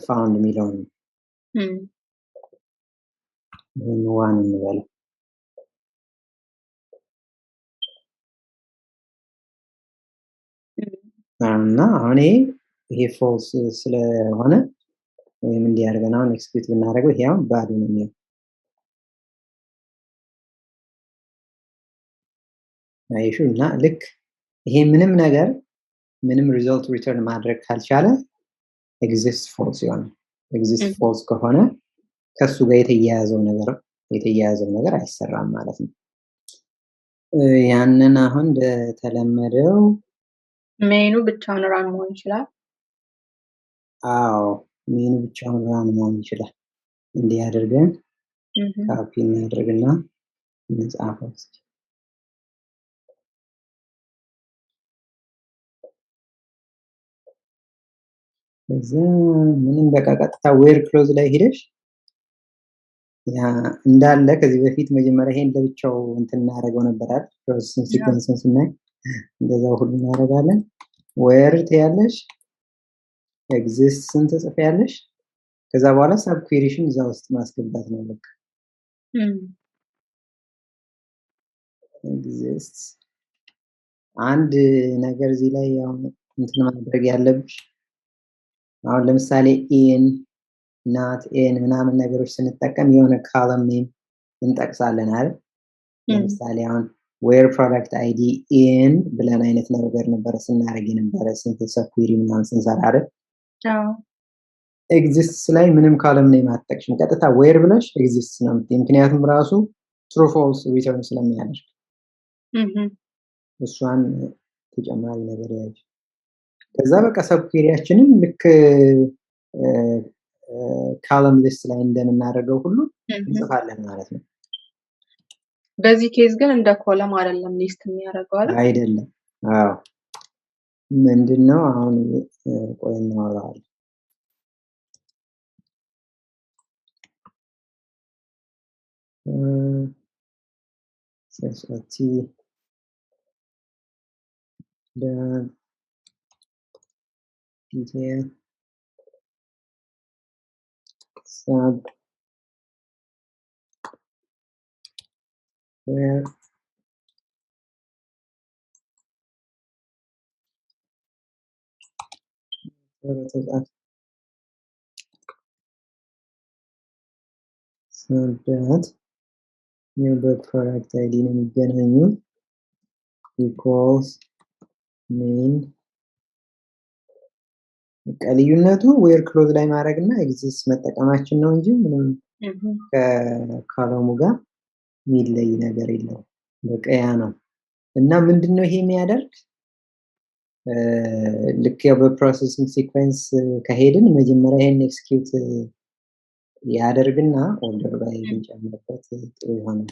ፋውንድ የሚለውን ዋን እንበለው እና አሁን ይሄ ፎልስ ስለሆነ ወይም እንዲያደርገን አሁን ኤክስኪዩት ብናደርገው ይሄ አሁን ባዶ ነው የሚሆነው። አይሹ እና ልክ ይሄ ምንም ሪዘልት ሪተርን ማድረግ ካልቻለ ኤግዚስት ፎልስ ይሆናል። ኤግዚስት ፎልስ ከሆነ ከሱ ጋር የተያያዘው ነገር አይሰራም ማለት ነው። ያንን አሁን እንደተለመደው ሜኑ ብቻውን ራን መሆን ይችላል። አዎ ሜኑ ብቻውን ራን መሆን ይችላል። እንዲህ አድርገን ካፒ እናድርግና እንጻፈው። እዛ ምንም በቃ ቀጥታ ዌር ክሎዝ ላይ ሄደሽ ያ እንዳለ ከዚህ በፊት መጀመሪያ ይሄን ለብቻው እንትን እናደርገው ነበር አይደል? ፕሮሰሲንግ ሲኩዌንስን ስናይ እንደዛው ሁሉ እናደርጋለን። ዌር ትያለሽ ኤግዚስት ስንት ጽፈያለሽ? ከዛ በኋላ ሳብ ኩዌሪሽን እዛ ውስጥ ማስገባት ነው በቃ ኤግዚስት አንድ ነገር እዚህ ላይ ያው እንትን ማድረግ ያለብሽ አሁን ለምሳሌ ኢን ናት ኤን ምናምን ነገሮች ስንጠቀም የሆነ ካለም ኔም እንጠቅሳለን አይደል? ለምሳሌ አሁን ዌር ፕሮዳክት አይዲ ኢን ብለን አይነት ነገር ነበረ ስናደርግ የነበረ ስንት ሰኩሪ ምናምን ስንሰራ አይደል? ኤግዚስት ላይ ምንም ካለም ኔም አትጠቅሽም። ቀጥታ ዌር ብለሽ ኤግዚስት ነው የምትይው። ምክንያቱም ራሱ ትሩ ፎልስ ሪተርን ስለሚያደርግ እሷን ተጨማሪ ነገር ያዥ። ከዛ በቃ ሰብኩዌሪያችንን ልክ ካለም ሊስት ላይ እንደምናደርገው ሁሉ እንጽፋለን ማለት ነው። በዚህ ኬዝ ግን እንደ ኮለም አይደለም ሊስት የሚያደርገው አይደለም። አዎ ምንድነው አሁን ቆይ እናወራለን። ሰሰቲ detail sub where that የበግ ፕሮዳክት አይዲ ነው የሚገናኙ equals main ልዩነቱ ዌር ክሎዝ ላይ ማድረግ እና ኤግዚስት መጠቀማችን ነው እንጂ ምንም ከካለሙ ጋር የሚለይ ነገር የለውም። በቃ ያ ነው እና ምንድነው ይሄ የሚያደርግ ልክ ያው በፕሮሰሲንግ ሲኩዌንስ ከሄድን መጀመሪያ ይሄን ኤክስኪዩት ያደርግና ኦርደር ላይ ብንጨምርበት ጥሩ ይሆናል።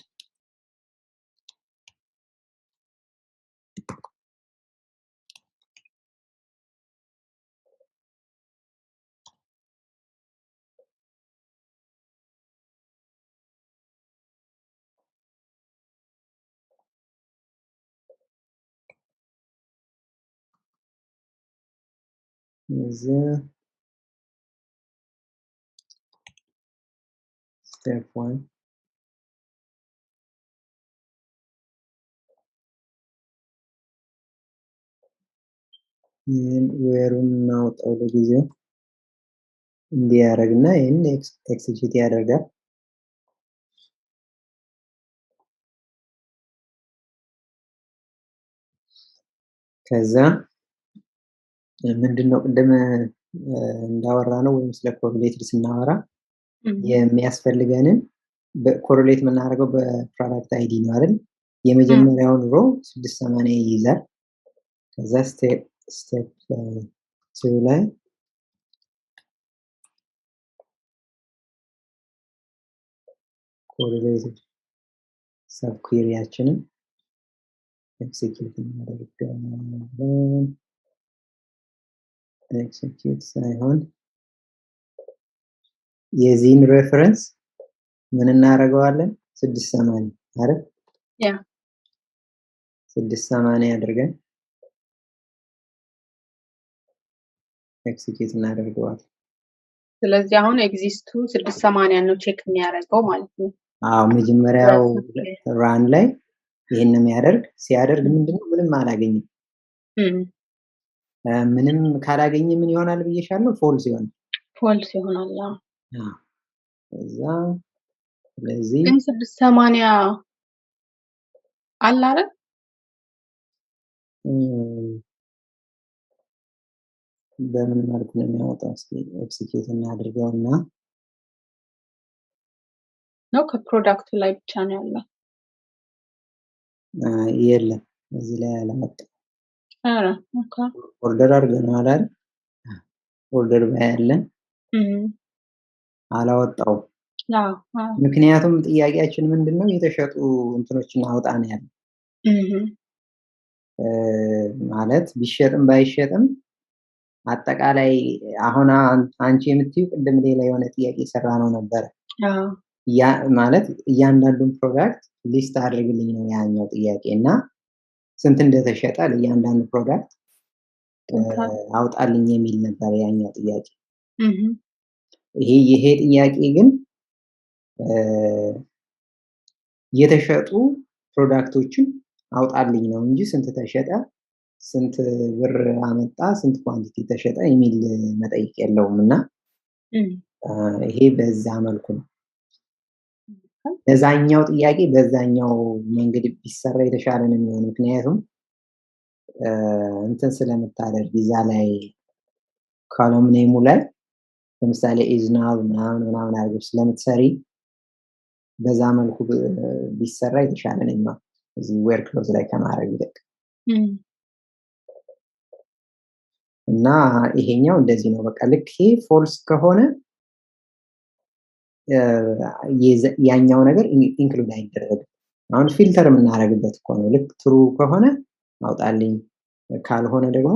step 1 ዌሩን እናውጣው ለጊዜው እንዲያደርግና ይህን ኤክስኪዩት ያደርጋል። ከዛ ምንድነው ቅድም እንዳወራ ነው ወይም ስለ ኮሪሌትድ ስናወራ የሚያስፈልገንን ኮሪሌት የምናደርገው በፕሮዳክት አይዲ ነው አይደል? የመጀመሪያውን ሮ 680 ይይዛል። ከዛ ስቴፕ 2 ላይ ኮሪሌትድ ሰብ ኩዌሪያችንን ኤክሲኪዩት እናደርጋለን። ኤክሲኪዩት ሳይሆን የዚህን ሬፈረንስ ምን እናደርገዋለን? 680 አይደል? ያ 680 አድርገን ኤክሲኪዩት እናደርገዋለን። ስለዚህ አሁን ኤግዚስቱ 680 ነው ቼክ የሚያደርገው ማለት ነው። አዎ መጀመሪያው ራን ላይ ይሄን ነው የሚያደርግ። ሲያደርግ ምንድነው ምንም አላገኝም። ምንም ካላገኘ ምን ይሆናል ብዬሻለሁ? ፎልስ ይሆናል። ፎልስ ይሆናል። አዎ እዛ ስለዚህ ግን 680 አለ አይደል? በምን መልኩ ነው የሚያወጣው? እስኪ ኤክሲኪዩት እናድርገውና ነው ከፕሮዳክቱ ላይ ብቻ ነው ያለው። የለም እዚህ ላይ አላመጣም። አረ ኦኬ ኦርደር አድርገናል አይደል? ኦርደር ባያለን አላወጣው። ምክንያቱም ጥያቄያችን ምንድነው የተሸጡ እንትኖችን አውጣ ነው ያለው። ማለት ቢሸጥም ባይሸጥም አጠቃላይ አሁን አንቺ የምትዩ ቅድም ሌላ የሆነ ጥያቄ ሰራ ነው ነበር። ያ ማለት እያንዳንዱን ፕሮዳክት ሊስት አድርግልኝ ነው ያኛው ጥያቄ እና ስንት እንደተሸጠ ለእያንዳንዱ ፕሮዳክት አውጣልኝ የሚል ነበር ያኛው ጥያቄ። ይሄ ጥያቄ ግን የተሸጡ ፕሮዳክቶችን አውጣልኝ ነው እንጂ ስንት ተሸጠ፣ ስንት ብር አመጣ፣ ስንት ኳንቲቲ ተሸጠ የሚል መጠይቅ የለውም እና ይሄ በዛ መልኩ ነው። ለዛኛው ጥያቄ በዛኛው መንገድ ቢሰራ የተሻለ ነው የሚሆነው። ምክንያቱም እንትን ስለምታደርግ እዛ ላይ ኮለም ኔሙ ላይ ለምሳሌ ኢዝናው ምናምን አድርገሽ ስለምትሰሪ በዛ መልኩ ቢሰራ የተሻለ ነው የሚሆነው እዚህ ዌር ክሎዝ ላይ ከማድረግ ይልቅ እና ይሄኛው እንደዚህ ነው። በቃ ልክ ይሄ ፎልስ ከሆነ ያኛው ነገር ኢንክሉድ አይደረግም። አሁን ፊልተር የምናደርግበት እኮ ነው። ልክ ትሩ ከሆነ አውጣልኝ፣ ካልሆነ ደግሞ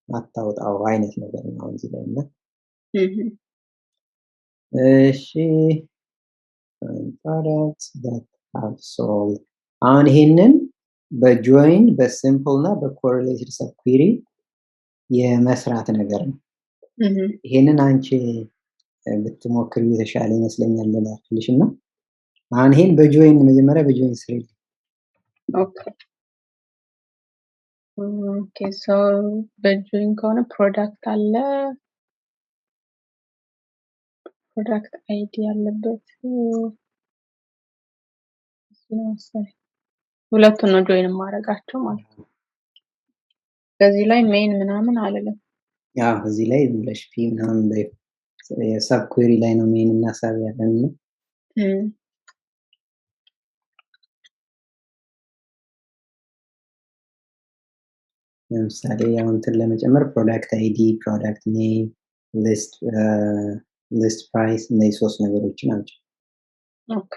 አታውጣው አይነት ነገር ነው እዚህ ላይ እና እሺ products that have sold አሁን ይሄንን በጆይን በሲምፕል እና በኮሪሌትድ ሰብ ኩዌሪ የመስራት ነገር ነው። ይሄንን አንቺ ብትሞክሪ የተሻለ ይመስለኛል ለላክልሽ እና አሁን ይሄን በጆይን መጀመሪያ በጆይን ስሪ። ኦኬ ሶ በጆይን ከሆነ ፕሮዳክት አለ፣ ፕሮዳክት አይዲ ያለበት ሁለቱን ነው ጆይን ማድረጋቸው ማለት ነው። በዚህ ላይ ሜን ምናምን አለለም። ያው እዚህ ላይ ብለሽ ፒ ምናምን ላይ የሰብ ኩዌሪ ላይ ነው ሜን እና ሰብ ያለን ነው። ለምሳሌ ያው እንትን ለመጨመር ፕሮዳክት አይዲ፣ ፕሮዳክት ኔም፣ ሊስት ፕራይስ እነዚህ ሶስት ነገሮች ናቸው። ኦኬ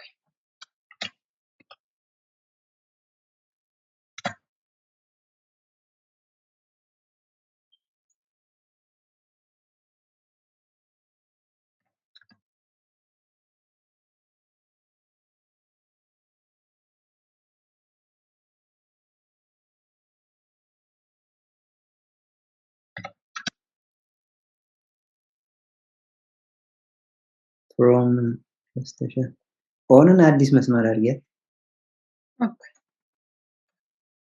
ፍሮም ስቴሽን ኦንን አዲስ መስመር አድርጊያት። ኦኬ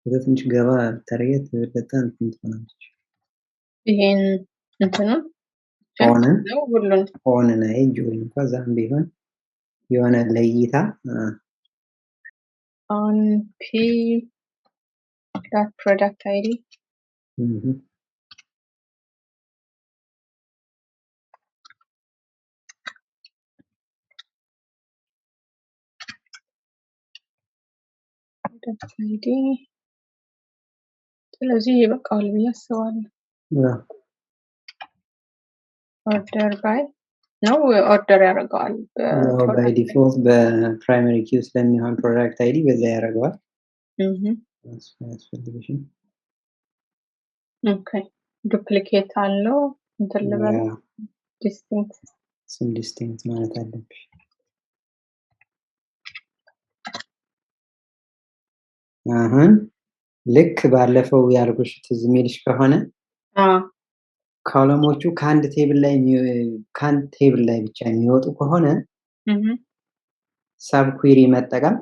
ወደ ትንሽ ገባ ታርጌት በጣም እንትን ትሆናለች። ይሄን እንትኑን ኦንን ነው ሁሉን ኦንን አይ ጆይን እንኳን ዛም ቢሆን የሆነ ለይታ on p dot product id product id ስለዚህ ይበቃል ብዬ አስባለሁ። order by ነው ኦርደር ያደርገዋል by default በፕራይመሪ ኪው ስለሚሆን ፕሮዳክት አይዲ በዛ ያደርገዋል። ያስፈልግሽም ኦኬ ዱፕሊኬት አለው እንትን ልበል ዲስቲንክት ማለት አለብሽ። አሁን ልክ ባለፈው ያልኩሽ ትዝ የሚልሽ ከሆነ ኮለሞቹ ከአንድ ቴብል ላይ ብቻ የሚወጡ ከሆነ ሰብ ኩዌሪ መጠቀም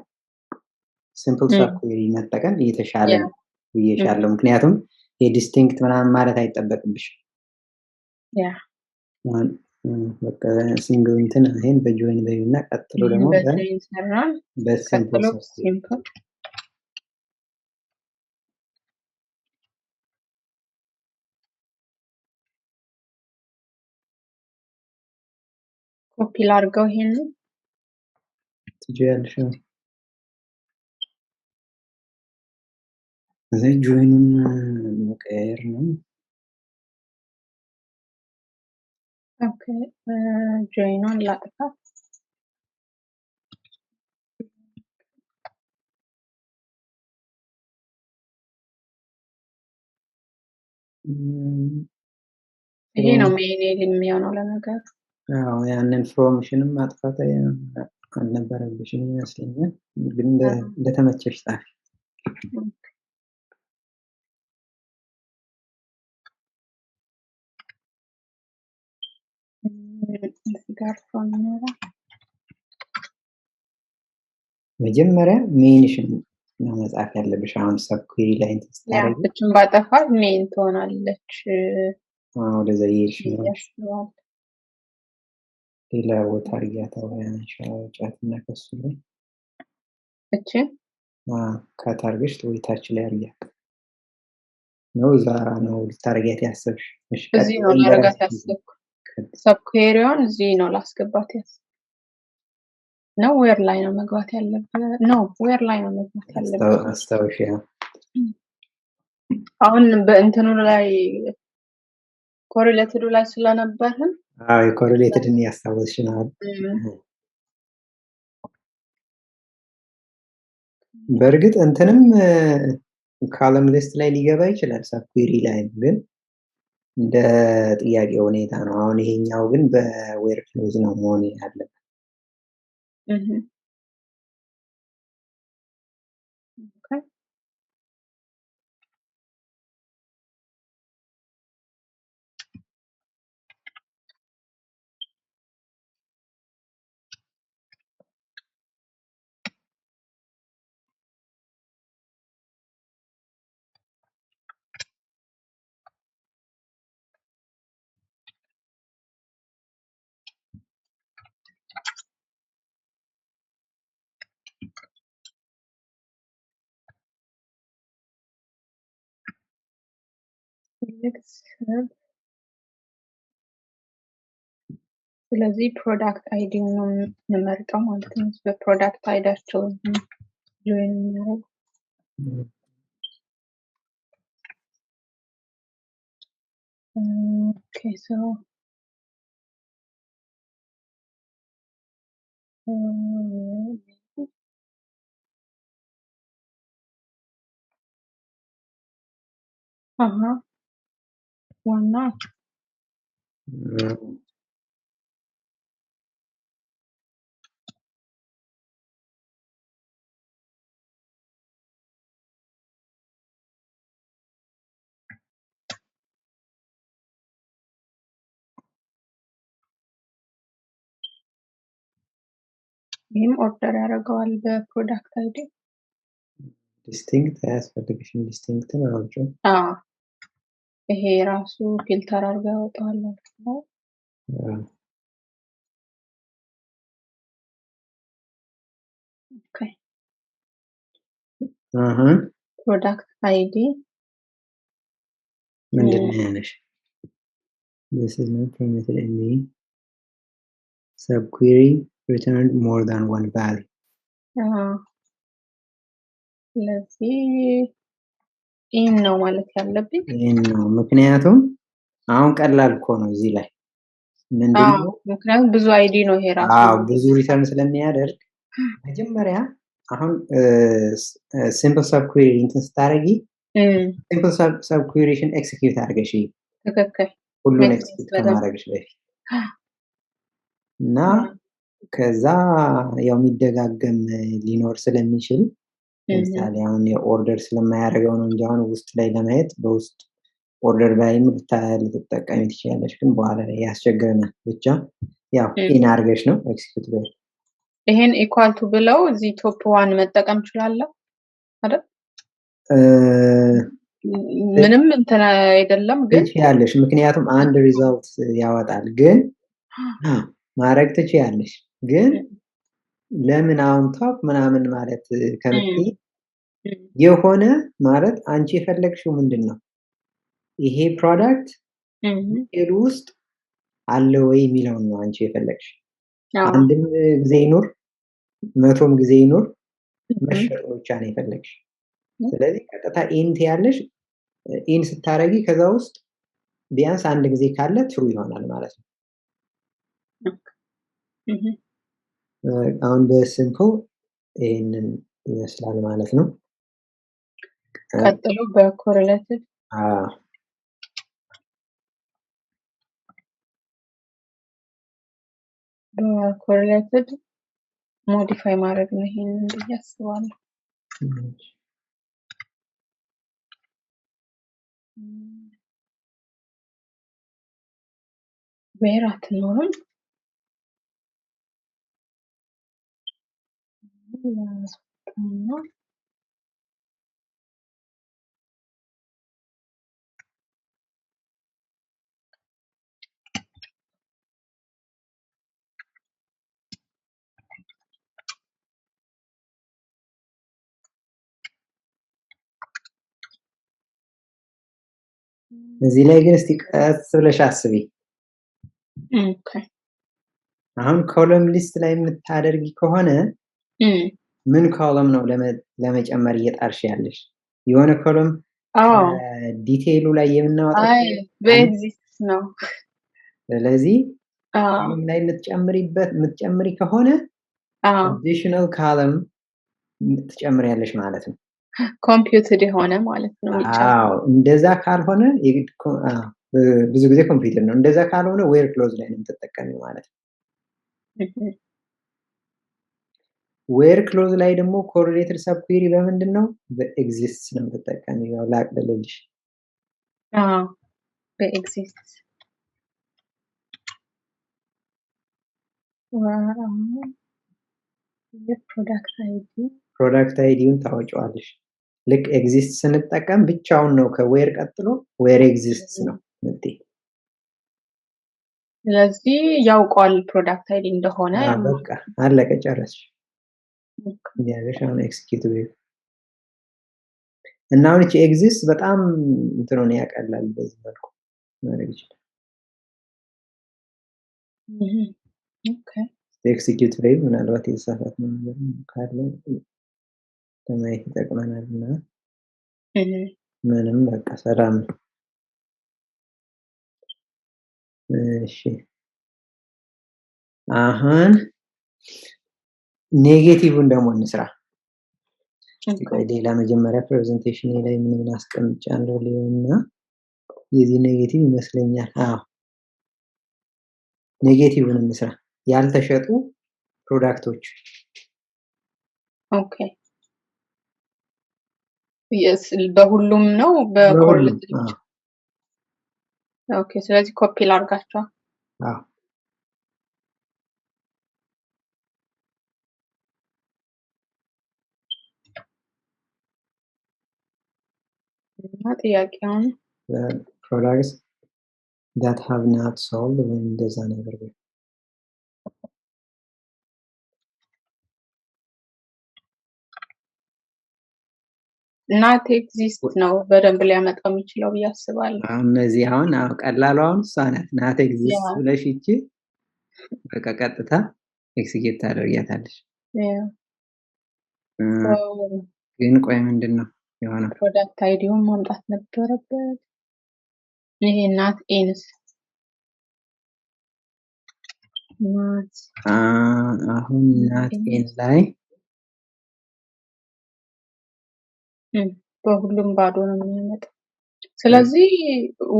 ሲምፕል ሰብ ኩዌሪ መጠቀም እየተሻለ ነው ብዬሻለሁ። ምክንያቱም የዲስቲንክት ምናምን ማለት አይጠበቅብሽ። በቃ ሲንግል እንትን ይሄን በጆይን በይና ቀጥሎ ደግሞ በሲምፕል ኮፒ ላድርገው ይሄን ትችያለሽ። እዚህ ጆይኑን መቀየር ነው። ኦኬ ጆይኑን ላጥፋ። ይሄ ነው ሜይን የሚሆነው ለነገሩ። አዎ ያንን ፍሮምሽንም ማጥፋት አልነበረብሽም ይመስለኛል። ግን እንደተመቸሽ ጻፊ። መጀመሪያ ሜይንሽን ነው መጻፍ ያለብሽ። አሁን ሰብ ኩዌሪ ላይ ተስታረጊ እቺን ባጠፋት ሜይን ትሆናለች። ወደዛ ይልሽ ነው። ሌላ ቦታ አርጊያታው ጫትና ከሱ ላይ እቺ ካታርግሽ ወይታች ላይ አርጊያት ነው። ዛራ ነው ልታረጊያት ያሰብሽ። እዚህ ነው ላረጋት ያሰብኩ። ሰብ ኩዌሪውን እዚህ ነው ላስገባት ያሰብኩ ነው። ዌር ላይ ነው መግባት ያለበት ነው። ዌር ላይ ነው መግባት ያለበት አስታውሽ። አሁን በእንትኑ ላይ ኮሪሌትዱ ላይ ስለነበርን ኮሪሌትድን ያስታውስሽ ነው። በእርግጥ እንትንም ካለም ሊስት ላይ ሊገባ ይችላል ሰብ ኩዌሪ ላይ ግን እንደ ጥያቄ ሁኔታ ነው። አሁን ይሄኛው ግን በዌር ክሎዝ ነው መሆን ያለበት። ስለዚህ ፕሮዳክት አይዲ ነው የምመርጠው ማለት ነው። በፕሮዳክት አይዳቸው ጆይን የሚያደርጉ ኦኬ ሶ ዋና ይህም ኦርደር ያደርገዋል በፕሮዳክት አይዲ። ዲስቲንክት አያስፈልግሽም። ዲስቲንክትን አውጪው። ይሄ ራሱ ፊልተር አድርጎ ያወጣዋል ማለት ነው። ኦኬ ፕሮዳክት አይዲ ምንድነው ያለሽ? This is not permitted in the subquery returned more than one value. ስለዚህ ይህን ነው ማለት ያለብኝ። ይህን ነው ምክንያቱም አሁን ቀላል እኮ ነው እዚህ ላይ ምንድነው? ምክንያቱም ብዙ አይዲ ነው ይሄ ራሱ። ብዙ ሪተርን ስለሚያደርግ መጀመሪያ አሁን ሲምፕል ሰብኩዌሪ እንትን ስታረጊ ሲምፕል ሰብኩዌሪሽን ኤክሲኪዩት አድርገሽ ትክክል ሁሉን ኤክሲኪዩት ከማድረግሽ በፊት እና ከዛ ያው የሚደጋገም ሊኖር ስለሚችል ለምሳሌ አሁን የኦርደር ስለማያደርገው ነው እንጂ አሁን ውስጥ ላይ ለማየት በውስጥ ኦርደር ባይም ልትጠቀሚ ትችላለሽ፣ ግን በኋላ ላይ ያስቸግረናል። ብቻ ያው ኢን አድርገሽ ነው ኤክሲኪዩት በይ። ይሄን ኢኳል ቱ ብለው እዚህ ቶፕ ዋን መጠቀም እችላለሁ አይደል? ምንም እንትን አይደለም ግን ትችያለሽ፣ ምክንያቱም አንድ ሪዛልት ያወጣል። ግን ማድረግ ትችያለሽ። ግን ለምን አሁን ቶፕ ምናምን ማለት ከምትይ የሆነ ማለት አንቺ የፈለግሽው ምንድነው ይሄ ፕሮዳክት ሴል ውስጥ አለ ወይ የሚለውን ነው አንቺ የፈለግሽ። አንድም ጊዜ ይኖር 100ም ጊዜ ይኖር መሸጥ ብቻ ነው የፈለግሽ። ስለዚህ ቀጥታ ኢንት ያለሽ ኢን ስታረጊ ከዛ ውስጥ ቢያንስ አንድ ጊዜ ካለ ትሩ ይሆናል ማለት ነው። አሁን በሲምፕል ይሄንን ይመስላል ማለት ነው። ቀጥሎ በኮሬሌትድ በኮሬሌትድ ሞዲፋይ ማድረግ ነው ይሄንን ብዬ አስባለሁ። where አትኖርም እዚህ ላይ ግን እስቲ ቀስ ብለሽ አስቢ። ኦኬ አሁን ኮለም ሊስት ላይ የምታደርጊ ከሆነ ምን ኮለም ነው ለመጨመር እየጣርሽ ያለሽ? የሆነ ኮለም ዲቴይሉ ላይ የምናወጣው በኤግዚስት ነው። ስለዚህ ኮለም ላይ የምትጨምሪ ከሆነ አዲሽናል ኮለም ትጨምሪያለሽ ማለት ነው። ኮምፒውተድ የሆነ ማለት ነው። እንደዛ ካልሆነ ብዙ ጊዜ ኮምፒውተር ነው። እንደዛ ካልሆነ ዌር ክሎዝ ላይ ነው የምትጠቀሚው ማለት ነው። ዌር ክሎዝ ላይ ደግሞ ኮሪሌትድ ሰብኩዌሪ በምንድን ነው? በኤግዚስት ነው የምትጠቀሚው። ያው ላቅልልሽ። በኤግዚስት ፕሮዳክት አይዲውን ታወጪዋለሽ። ልክ ኤግዚስት ስንጠቀም ብቻውን ነው ከዌር ቀጥሎ ዌር ኤግዚስት ነው ምትይ። ስለዚህ ያውቀዋል ፕሮዳክት አይዲ እንደሆነ። በቃ አለቀ፣ ጨረስሽ። ያለሽ አሁን ኤክስኪዩት ቤት እና አሁን እቺ ኤግዚስት በጣም እንትኑን ያቀላል። በዚህ መልኩ ማድረግ ይችላል። ኦኬ ኤክስኪዩት ቤት ምናልባት የተሳሳተ ነገር ካለ ለማየት ይጠቅመናል። እና ምንም በቃ ሰላም ነው። እሺ አሁን ኔጌቲቭን ደግሞ እንስራ። ሌላ መጀመሪያ ፕሬዘንቴሽን ላይ ምን አስቀምጫለሁ ሊሆንና የዚህ ኔጌቲቭ ይመስለኛል። ኔጌቲቭን እንስራ። ያልተሸጡ ፕሮዳክቶች። ኦኬ በሁሉም ነው በኮሪሌትድ ብቻ? ኦኬ ስለዚህ ኮፒ ላድርጋቸው። ጥያቄውን products that have not sold ወይም እንደዛ ነገር ነው። not exist ነው በደንብ ሊያመጣው የሚችለው ብዬ አስባለሁ። እነዚህ አሁን ቀላሉ አሁን እሷ ናት not exist ብለሽ ይቺ በቃ ቀጥታ ኤክስኪዩት ታደርጊያታለሽ። ግን ቆይ ምንድነው የሆነው? ፕሮዳክት አይዲውን ማምጣት ነበረበት። ይሄ not ins አሁን not in ላይ በሁሉም ባዶ ነው የሚያመጣው። ስለዚህ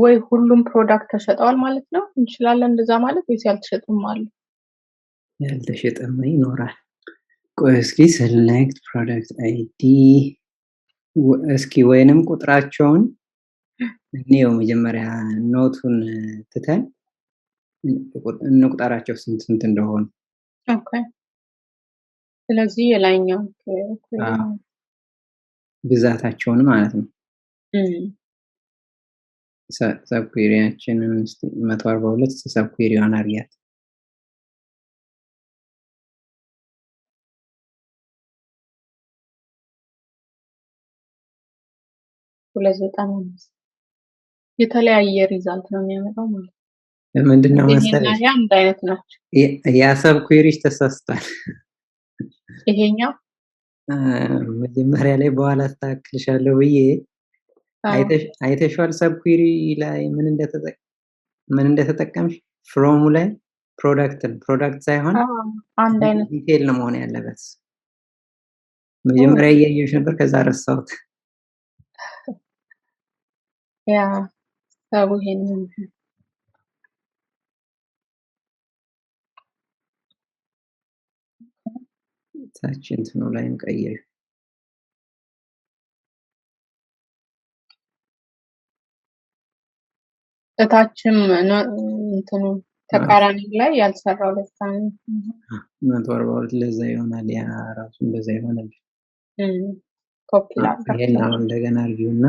ወይ ሁሉም ፕሮዳክት ተሸጠዋል ማለት ነው እንችላለን እንደዛ ማለት ወይስ ያልተሸጡም አሉ? ያልተሸጠም ይኖራል። ቆይ እስኪ select product ID እስኪ ወይንም ቁጥራቸውን እንየው መጀመሪያ ኖቱን ትተን እንቁጠራቸው ስንት እንደሆኑ። ኦኬ ስለዚህ የላይኛው ብዛታቸውን ማለት ነው። ሰብኩዌሪያችንን እስቲ 142 ሰብኩዌሪዋን አርያት። የተለያየ ሪዛልት ነው የሚያመጣው ማለት ነው። ምንድነው መሰለሽ አንድ አይነት ናቸው። ያ ሰብኩዌሪሽ ተሳስቷል። ይሄኛው መጀመሪያ ላይ በኋላ አስተካክልሻለሁ ብዬ አይተሽዋል። ሰብኩዌሪ ላይ ምን እንደተጠቀምሽ ፍሮሙ ላይ ፕሮዳክት ሳይሆን አንድ አይነት ዲቴል ነው መሆን ያለበት። መጀመሪያ እያየሁሽ ነበር ከዛ ረሳሁት። ያ ሰው ይሄንን ታች እንትኑ ላይ እንቀይር። እታችም እንትኑ ተቃራኒ ላይ ያልሰራው ለሳን 142 ለዛ ይሆናል። ያ ራሱ እንደዛ ይሆናል። ኮፒ ላድርግ። ይሄን አሁን እንደገና አርጊውና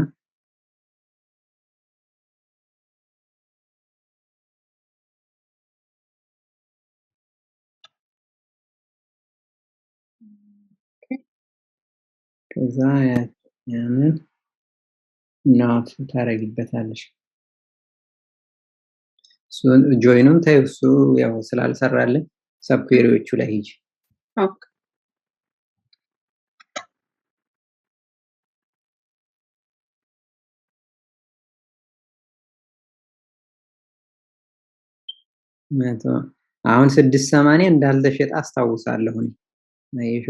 ከዛ ያንን ኖት ታረጊበታለሽ። ጆይኑን ታዩ እሱ ያው ስላልሰራልን ሰብኩዌሪዎቹ ላይ ሂጂ። ኦኬ አሁን 680 እንዳልተሸጠ አስታውሳለሁ እኔ አይሹ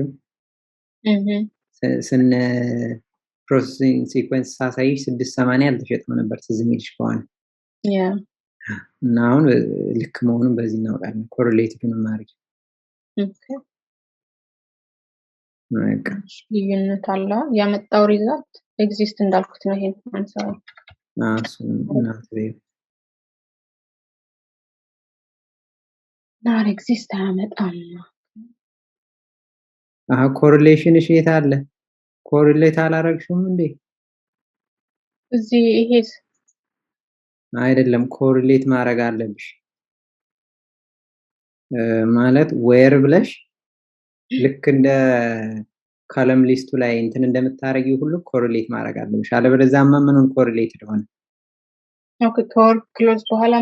ስን ፕሮሰሲንግ ሲኩዌንስ ሳሳይሽ 680 አልተሸጠም ነበር ትዝ የሚልሽ ከሆነ እና አሁን ልክ መሆኑን በዚህ እናውቃለን። ኮሪሌትድ ነው ማድረግ። ልዩነት አለ። ያመጣው ሪዛልት ኤግዚስት እንዳልኩት ነው። ይሄን አንሳው ናት ኤግዚስት አያመጣም። ኮሪሌሽንሽ የት አለ? ኮሪሌት አላረግሽውም እንዴ? እዚህ ይሄስ አይደለም ኮሪሌት ማድረግ አለብሽ ማለት ዌር ብለሽ ልክ እንደ ካለም ሊስቱ ላይ እንትን እንደምታረጊው ሁሉ ኮሪሌት ማድረግ አለብሽ። አለበለዚያማ ምኑን ኮሪሌትድ ሆነ? ኦኬ ክሎዝ በኋላ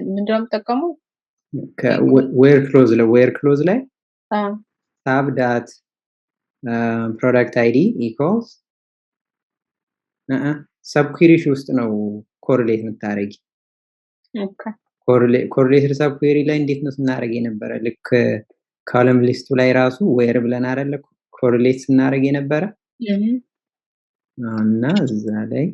ምንድነው የምጠቀመው? ዌር ክሎዝ ላይ tab dot product id equals ሰብኩዌሪሽ ውስጥ ነው ኮሪሌት የምታረጊ። ኦኬ ኮሪሌትድ ሰብኩዌሪ ላይ እንዴት ነው ስናረግ የነበረ? ልክ ካለም ሊስቱ ላይ ራሱ ዌር ብለን አይደለ ኮሪሌት ስናረግ የነበረ እና እዛ ላይ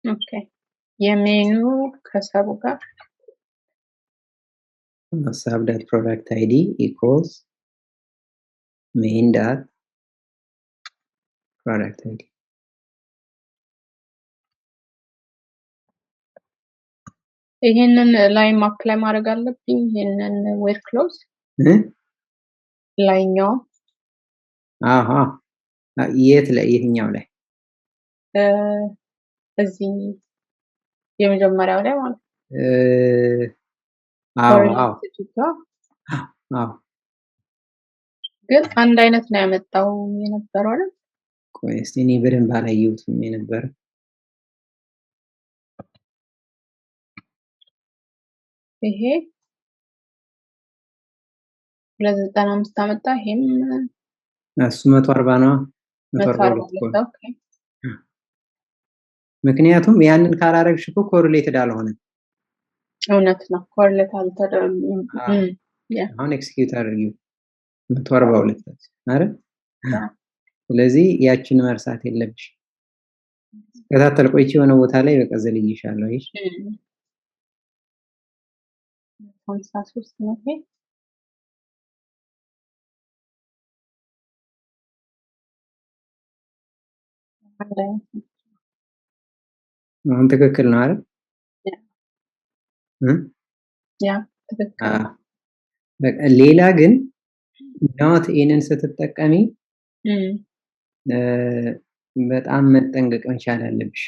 ኦኬ የሜኑ ከሰቡ ጋር sub dot product id equals main dot product id ይሄንን ላይም አፕላይ ማድረግ አለብኝ ይሄንን ዌር ክሎዝ ላይኛው አሃ የት ላይ የትኛው ላይ እዚህ የመጀመሪያው ላይ ማለት አዎ ግን አንድ አይነት ነው ያመጣው የነበረው አይደል? ቆይ እስቲ እኔ በደንብ አላየሁትም የነበረ ይሄ 295 አመጣ ይሄም እሱ 140 ነው 140 ኦኬ ምክንያቱም ያንን ካላረግሽ እኮ ኮሪሌትድ አልሆነም እውነት ነው ኮሪሌት አልተደረገም አሁን ኤክስኪዩት አድርጊው 142 አይደል ስለዚህ ያችን መርሳት የለብሽ ከታተል ቆይቼ የሆነ ቦታ ላይ በቃ ዘልይሻለሁ እሺ 53 ነው ይሄ አሁን ትክክል ነው አይደል ያ ትክክል ሌላ ግን ኖት ኢንን ስትጠቀሚ በጣም መጠንቀቅ መቻል አለብሽ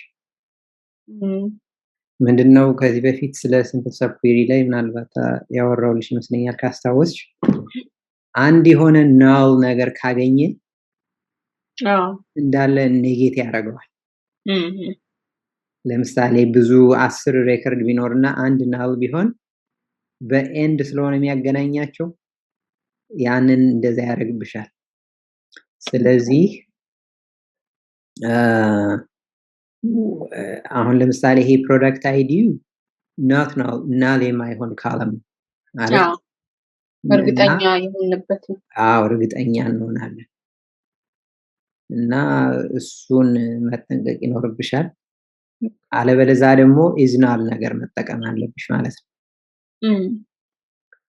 ምንድነው ከዚህ በፊት ስለ ሲምፕል ሰብ ኩዌሪ ላይ ምናልባት ያወራውልሽ መስለኛል ካስታወስሽ አንድ የሆነ ናል ነገር ካገኘ እንዳለ ኔጌት ያደርገዋል ለምሳሌ ብዙ 10 ሬከርድ ቢኖርና አንድ ናል ቢሆን በኤንድ ስለሆነ የሚያገናኛቸው ያንን እንደዛ ያደርግብሻል ስለዚህ አሁን ለምሳሌ ይሄ ፕሮዳክት አይዲው not null የማይሆን ካለም ማለት እርግጠኛ የሆነበት እርግጠኛ እንሆናለን እና እሱን መጠንቀቅ ይኖርብሻል አለበለዛ ደግሞ ኢዝናል ነገር መጠቀም አለብሽ ማለት ነው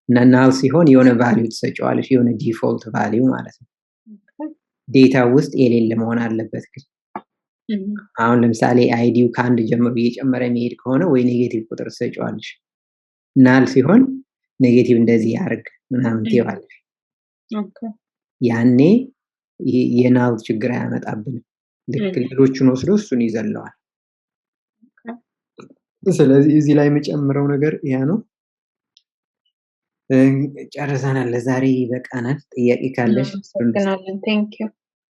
እና ናል ሲሆን የሆነ ቫልዩ ትሰጪዋለሽ የሆነ ዲፎልት ቫልዩ ማለት ነው ዴታ ውስጥ የሌለ መሆን አለበት ግን አሁን ለምሳሌ አይዲው ከአንድ ጀምሮ እየጨመረ የሚሄድ ከሆነ ወይ ኔጌቲቭ ቁጥር ትሰጪዋለሽ ናል ሲሆን ኔጌቲቭ እንደዚህ ያርግ ምናምን ትይዋለሽ ያኔ የናል ችግር አያመጣብንም ልክ ሌሎቹን ወስዶ እሱን ይዘለዋል ስለዚህ እዚህ ላይ መጨመረው ነገር ያ ነው ጨርሰናል ለዛሬ ይበቃናል ጥያቄ ካለሽ ቴንክ ዩ